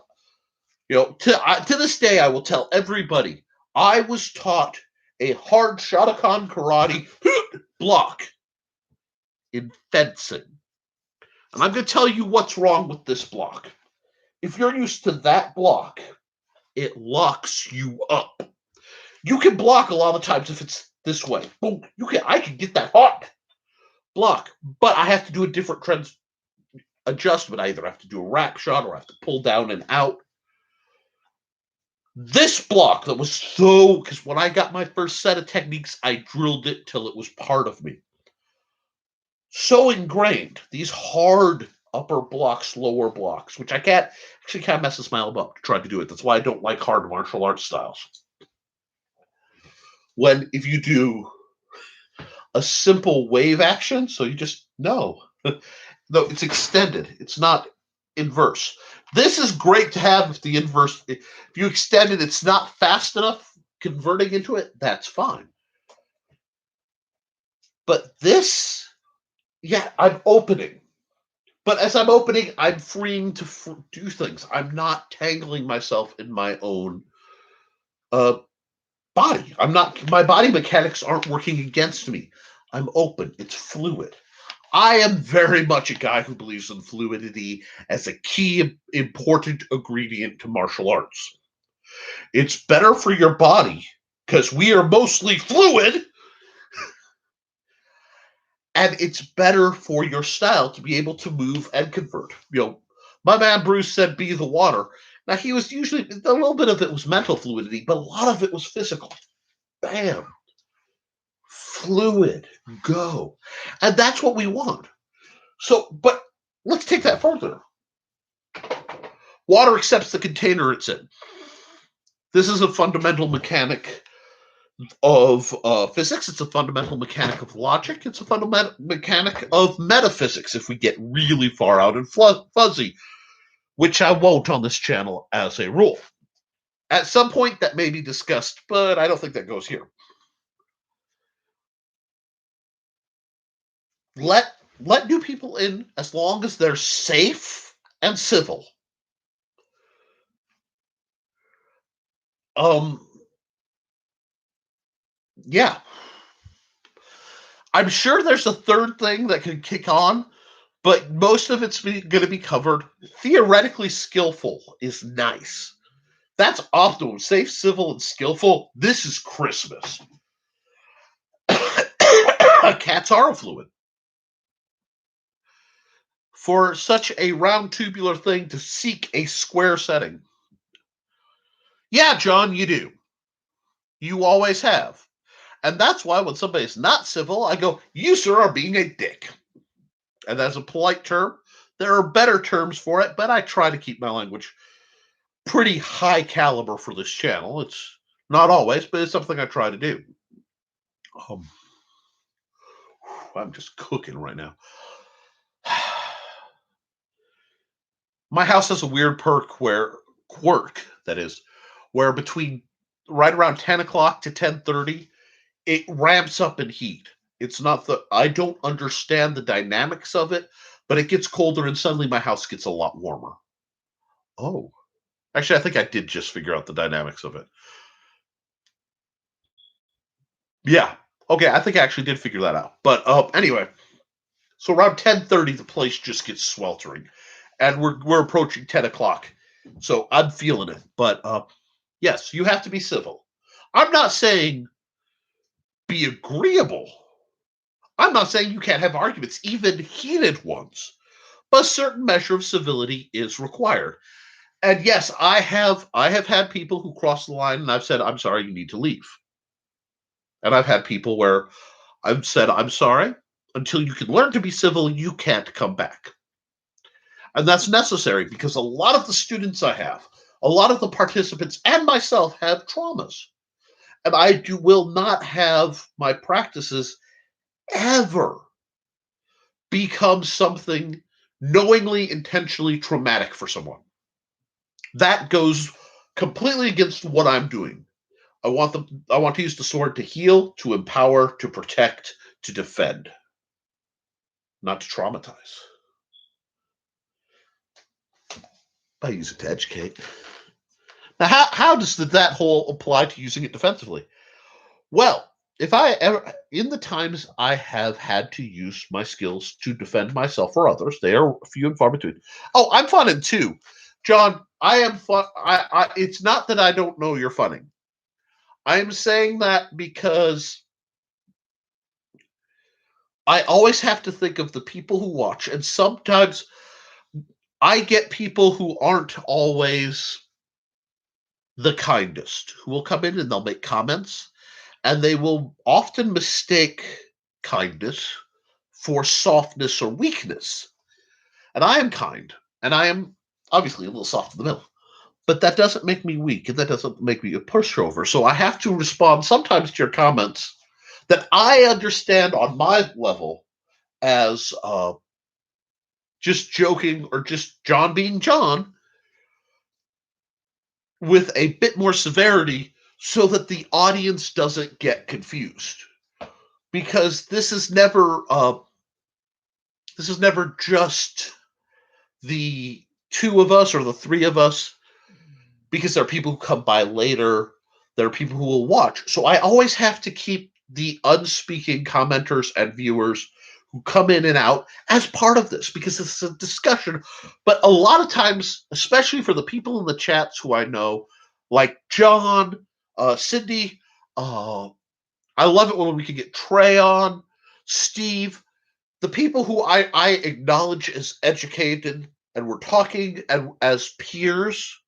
To this day, I will tell everybody I was taught a hard Shotokan karate block in fencing. And I'm going to tell you what's wrong with this block. If you're used to that block, it locks you up. You can block a lot of times if it's this way. Boom. I can get that hard block, but I have to do a different adjustment. I either have to do a wrap shot or I have to pull down and out. This block that was because when I got my first set of techniques, I drilled it till it was part of me. So ingrained, these hard upper blocks, lower blocks, which I can't, actually kind of messes my elbow up to try to do it. That's why I don't like hard martial arts styles. If you do a simple wave action, so you just, no, it's extended. It's not inverse. This is great to have if the inverse, if you extend it, it's not fast enough converting into it, that's fine. But this, I'm opening. But as I'm opening, I'm freeing to do things. I'm not tangling myself in my own body. My body mechanics aren't working against me. I'm open. It's fluid. I am very much a guy who believes in fluidity as a key important ingredient to martial arts. It's better for your body because we are mostly fluid, and it's better for your style to be able to move and convert. My man Bruce said, "Be the water." Now, he was usually, a little bit of it was mental fluidity, but a lot of it was physical. Bam. Fluid. Go. And that's what we want. So, but let's take that further. Water accepts the container it's in. This is a fundamental mechanic of physics. It's a fundamental mechanic of logic. It's a fundamental mechanic of metaphysics if we get really far out and fuzzy, which I won't on this channel as a rule. At some point, that may be discussed, but I don't think that goes here. Let new people in as long as they're safe and civil. Yeah. I'm sure there's a third thing that can kick on, but most of it's going to be covered. Theoretically skillful is nice. That's optimum. Safe, civil, and skillful. This is Christmas. Cats are fluid. For such a round tubular thing to seek a square setting. Yeah, John, you do. You always have. And that's why when somebody is not civil, I go, you, sir, are being a dick. And that's a polite term. There are better terms for it, but I try to keep my language pretty high caliber for this channel. It's not always, but it's something I try to do. I'm just cooking right now. My house has a weird quirk, that is, where between right around 10 o'clock to 10:30, it ramps up in heat. It's not I don't understand the dynamics of it, but it gets colder and suddenly my house gets a lot warmer. Oh, actually, I think I did just figure out the dynamics of it. Yeah. Okay, I think I actually did figure that out. But anyway, so around 10:30, the place just gets sweltering, and we're approaching 10 o'clock. So I'm feeling it. But yes, you have to be civil. I'm not saying be agreeable. I'm not saying you can't have arguments, even heated ones. But a certain measure of civility is required. And yes, I have had people who cross the line, and I've said, "I'm sorry, you need to leave." And I've had people where I've said, "I'm sorry, until you can learn to be civil, you can't come back." And that's necessary because a lot of the students I have, a lot of the participants, and myself have traumas. And will not have my practices ever become something knowingly, intentionally traumatic for someone. That goes completely against what I'm doing. I want to use the sword to heal, to empower, to protect, to defend, not to traumatize. I use it to educate. Now, how does that whole apply to using it defensively? Well, if I ever, in the times I have had to use my skills to defend myself or others, they are few and far between. Oh, I'm funning too, John. I am fun. It's not that I don't know you're funning. I am saying that because I always have to think of the people who watch, and sometimes I get people who aren't always the kindest, who will come in and they'll make comments, and they will often mistake kindness for softness or weakness. And I am kind, and I am obviously a little soft in the middle, but that doesn't make me weak, and that doesn't make me a pushover. So I have to respond sometimes to your comments that I understand on my level as just joking or just John being John, with a bit more severity so that the audience doesn't get confused. Because this is never just the two of us or the three of us, because there are people who come by later, there are people who will watch. So I always have to keep the unspeaking commenters and viewers who come in and out as part of this, because it's a discussion. But a lot of times, especially for the people in the chats who I know, like John, Cindy, I love it when we can get Trey on, Steve, the people who I acknowledge as educated and we're talking and as peers.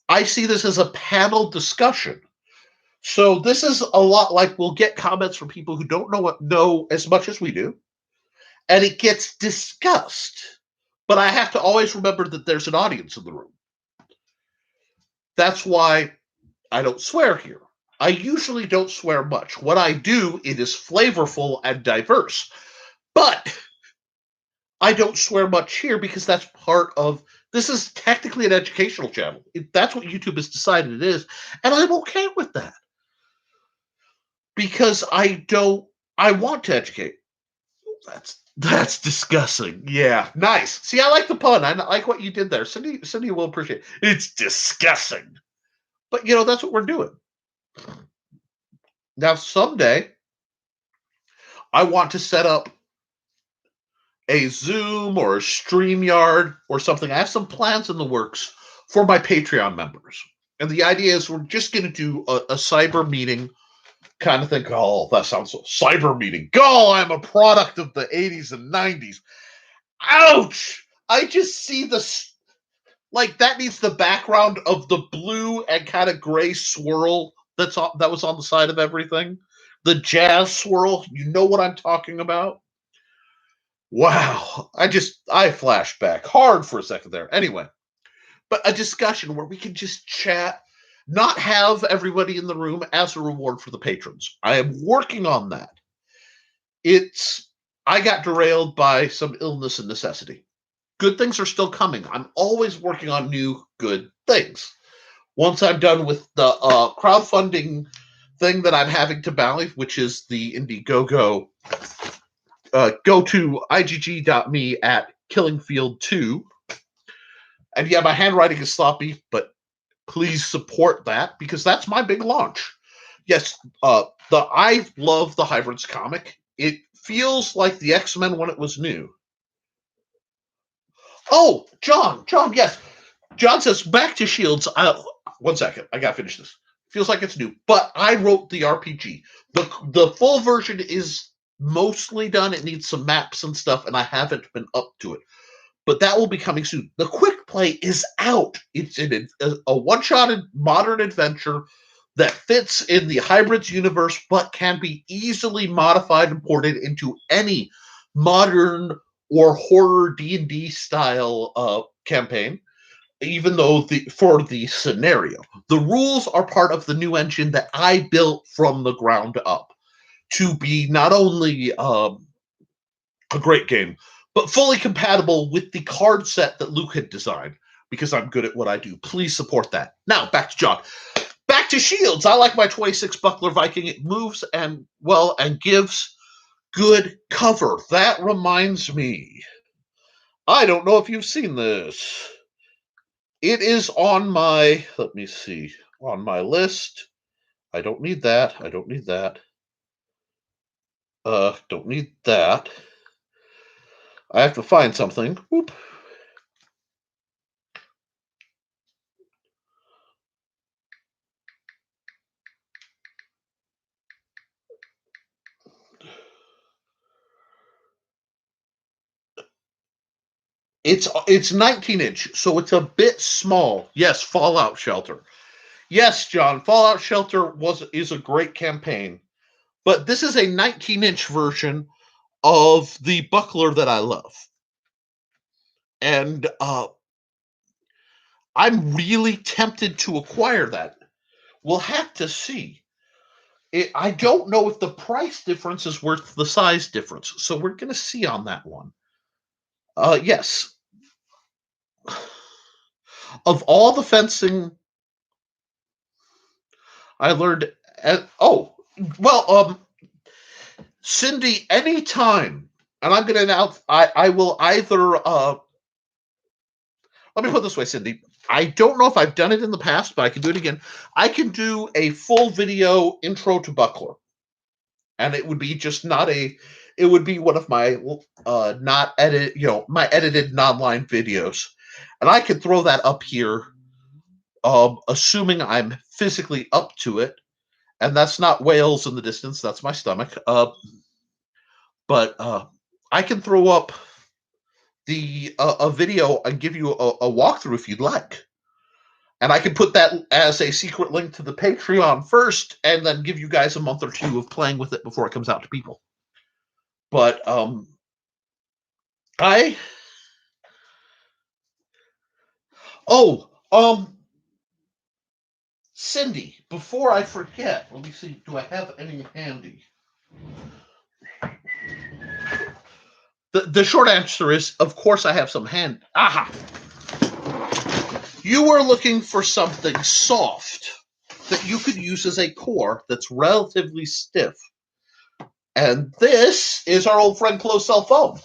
I see this as a panel discussion. So this is a lot like we'll get comments from people who don't know as much as we do, and it gets discussed. But I have to always remember that there's an audience in the room. That's why I don't swear here. I usually don't swear much. What I do, it is flavorful and diverse. But I don't swear much here because that's part of this is technically an educational channel. That's what YouTube has decided it is, and I'm okay with that. Because I want to educate. That's disgusting. Yeah, nice. See, I like the pun. I like what you did there. Cindy will appreciate it. It's disgusting. But that's what we're doing. Now someday I want to set up a Zoom or a StreamYard or something. I have some plans in the works for my Patreon members. And the idea is we're just going to do a cyber meeting kind of thing. Oh, that sounds so cyber meeting. Oh, I'm a product of the 80s and 90s. Ouch! I just see this, like that needs the background of the blue and kind of gray swirl that was on the side of everything. the jazz swirl. You know what I'm talking about? Wow. I flashed back hard for a second there. Anyway, but a discussion where we can just chat, not have everybody in the room as a reward for the patrons. I am working on that. I got derailed by some illness and necessity. Good things are still coming. I'm always working on new good things. Once I'm done with the crowdfunding thing that I'm having to balance, which is the Indiegogo, go to igg.me at Killingfield2. And yeah, my handwriting is sloppy, but please support that because that's my big launch. Yes, I love the Hybrids comic. It feels like the X-Men when it was new. Oh, John, yes. John says, back to Shields. 1 second, I gotta finish this. Feels like it's new, but I wrote the RPG. The full version is mostly done. It needs some maps and stuff, and I haven't been up to it. But that will be coming soon. The quick play is out. It's a one-shot modern adventure that fits in the Hybrids universe, but can be easily modified and ported into any modern or horror D&D style campaign, even though for the scenario. The rules are part of the new engine that I built from the ground up to be not only a great game, but fully compatible with the card set that Luke had designed, because I'm good at what I do. Please support that. Now, back to John. Back to Shields. I like my 26 Buckler Viking. It moves and gives good cover. That reminds me. I don't know if you've seen this. It is on my, let me see, on my list. I don't need that. Don't need that. I have to find something. Whoop. It's 19-inch, so it's a bit small. Yes, Fallout Shelter. Yes, John, Fallout Shelter is a great campaign, but this is a 19-inch version of the buckler that I love, and I'm really tempted to acquire that. We'll have to see. I don't know if the price difference is worth the size difference, so we're going to see on that one. Yes. Of all the fencing I learned Cindy, anytime, and I'm going to announce, I will either, let me put it this way, Cindy. I don't know if I've done it in the past, but I can do it again. I can do a full video intro to Buckler. And it would be just it would be one of my my edited non-line videos. And I could throw that up here, assuming I'm physically up to it. And that's not whales in the distance, that's my stomach. But I can throw up a video and give you a walkthrough if you'd like. And I can put that as a secret link to the Patreon first, and then give you guys a month or two of playing with it before it comes out to people. But Cindy, before I forget, let me see, do I have any handy? The short answer is, of course, I have some hand. Aha! You are looking for something soft that you could use as a core that's relatively stiff. And this is our old friend closed cell foam.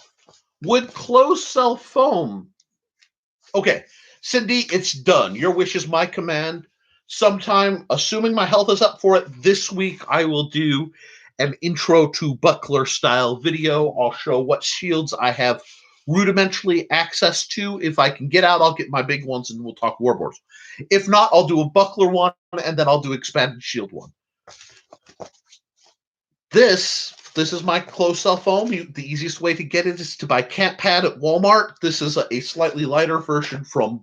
Would closed cell foam... Okay, Cindy, it's done. Your wish is my command. Sometime, assuming my health is up for it, this week I will do an intro to Buckler style video. I'll show what shields I have rudimentarily access to. If I can get out, I'll get my big ones and we'll talk warboards. If not, I'll do a Buckler one and then I'll do expanded shield one. This is my closed cell foam. The easiest way to get it is to buy Camp Pad at Walmart. This is a slightly lighter version from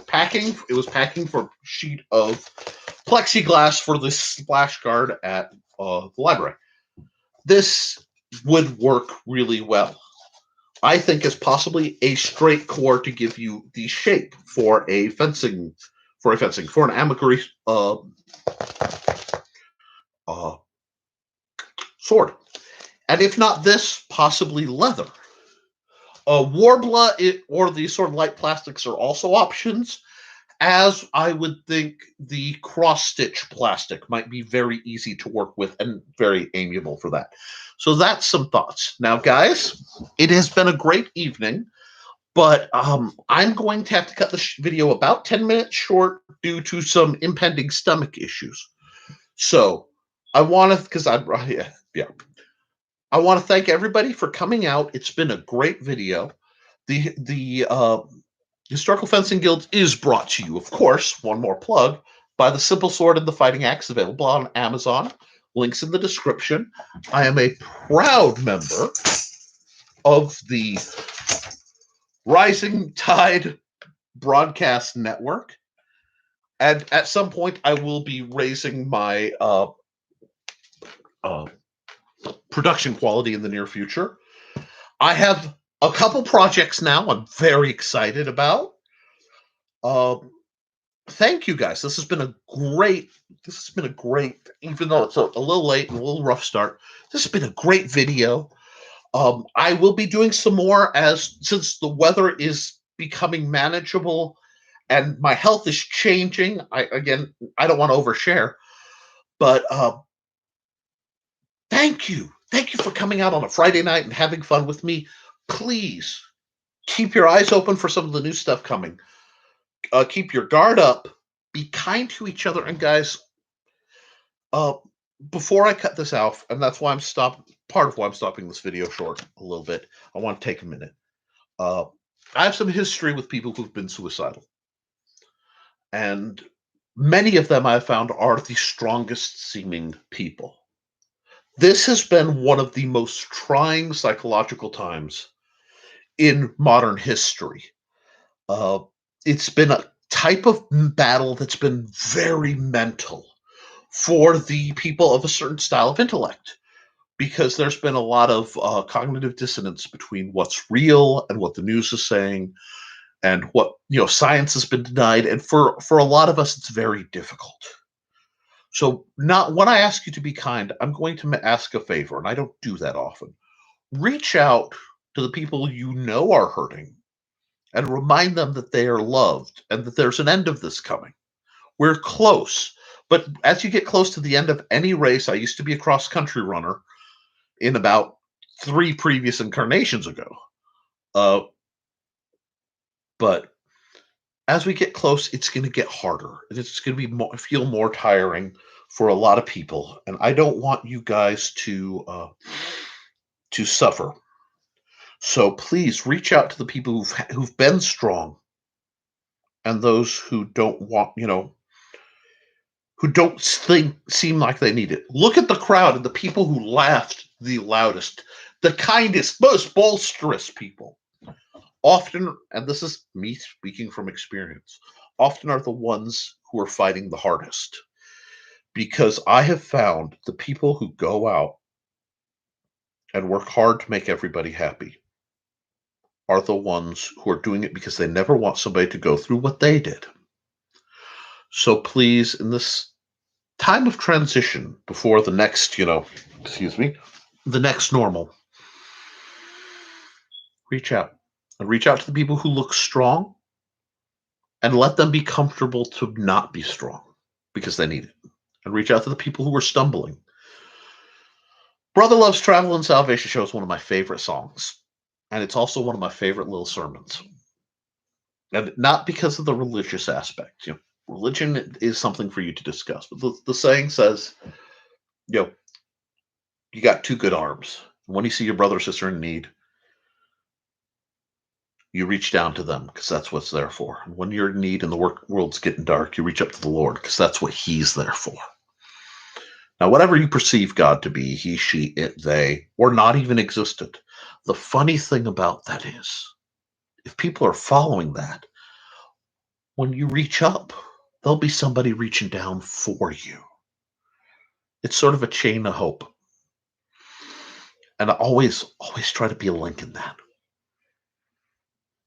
packing. It was packing for a sheet of plexiglass for the splash guard at the library. This would work really well. I think is possibly a straight core to give you the shape for an amicary sword. And if not this, possibly leather. Warbler or the sort of light plastics are also options, as I would think the cross-stitch plastic might be very easy to work with and very amiable for that. So that's some thoughts. Now, guys, it has been a great evening, but I'm going to have to cut this video about 10 minutes short due to some impending stomach issues. So I want to, because I want to thank everybody for coming out. It's been a great video. The Historical Fencing Guild is brought to you, of course, one more plug, by the Simple Sword and the Fighting Axe, available on Amazon. Links in the description. I am a proud member of the Rising Tide broadcast network. And at some point, I will be raising my production quality in the near future. I have a couple projects now I'm very excited about. Thank you guys. This has been a great, even though it's a little late and a little rough start, this has been a great video. I will be doing some more since the weather is becoming manageable and my health is changing. I don't want to overshare, but thank you. Thank you for coming out on a Friday night and having fun with me. Please keep your eyes open for some of the new stuff coming. Keep your guard up. Be kind to each other. And guys, before I cut this out, and that's why part of why I'm stopping this video short a little bit, I want to take a minute. I have some history with people who've been suicidal. And many of them I've found are the strongest seeming people. This has been one of the most trying psychological times in modern history. It's been a type of battle that's been very mental for the people of a certain style of intellect, because there's been a lot of cognitive dissonance between what's real and what the news is saying, and what science has been denied. And for a lot of us, it's very difficult. So now, when I ask you to be kind, I'm going to ask a favor, and I don't do that often. Reach out to the people you know are hurting and remind them that they are loved and that there's an end of this coming. We're close. But as you get close to the end of any race, I used to be a cross-country runner in about 3 previous incarnations ago. But as we get close, it's going to get harder. And it's going to feel more tiring for a lot of people. And I don't want you guys to suffer. So please reach out to the people who've been strong, and those who don't want, who don't seem like they need it. Look at the crowd and the people who laughed the loudest, the kindest, most boisterous people. Often, and this is me speaking from experience, often are the ones who are fighting the hardest. Because I have found the people who go out and work hard to make everybody happy are the ones who are doing it because they never want somebody to go through what they did. So please, in this time of transition before the next, the next normal, reach out. And reach out to the people who look strong and let them be comfortable to not be strong because they need it. And reach out to the people who are stumbling. Brother Loves Travel and Salvation Show is one of my favorite songs. And it's also one of my favorite little sermons. And not because of the religious aspect. Religion is something for you to discuss. But the saying says, you got 2 good arms. When you see your brother or sister in need, you reach down to them because that's what it's there for. And when you're in need and the world's getting dark, you reach up to the Lord because that's what He's there for. Now, whatever you perceive God to be, he, she, it, they, or not even existent, the funny thing about that is, if people are following that, when you reach up, there'll be somebody reaching down for you. It's sort of a chain of hope. And I always try to be a link in that.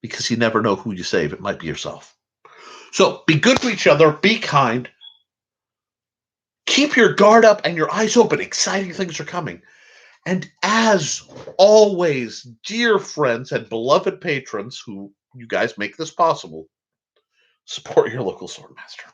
Because you never know who you save. It might be yourself. So be good to each other. Be kind. Keep your guard up and your eyes open. Exciting things are coming. And as always, dear friends and beloved patrons who you guys make this possible, support your local swordmaster.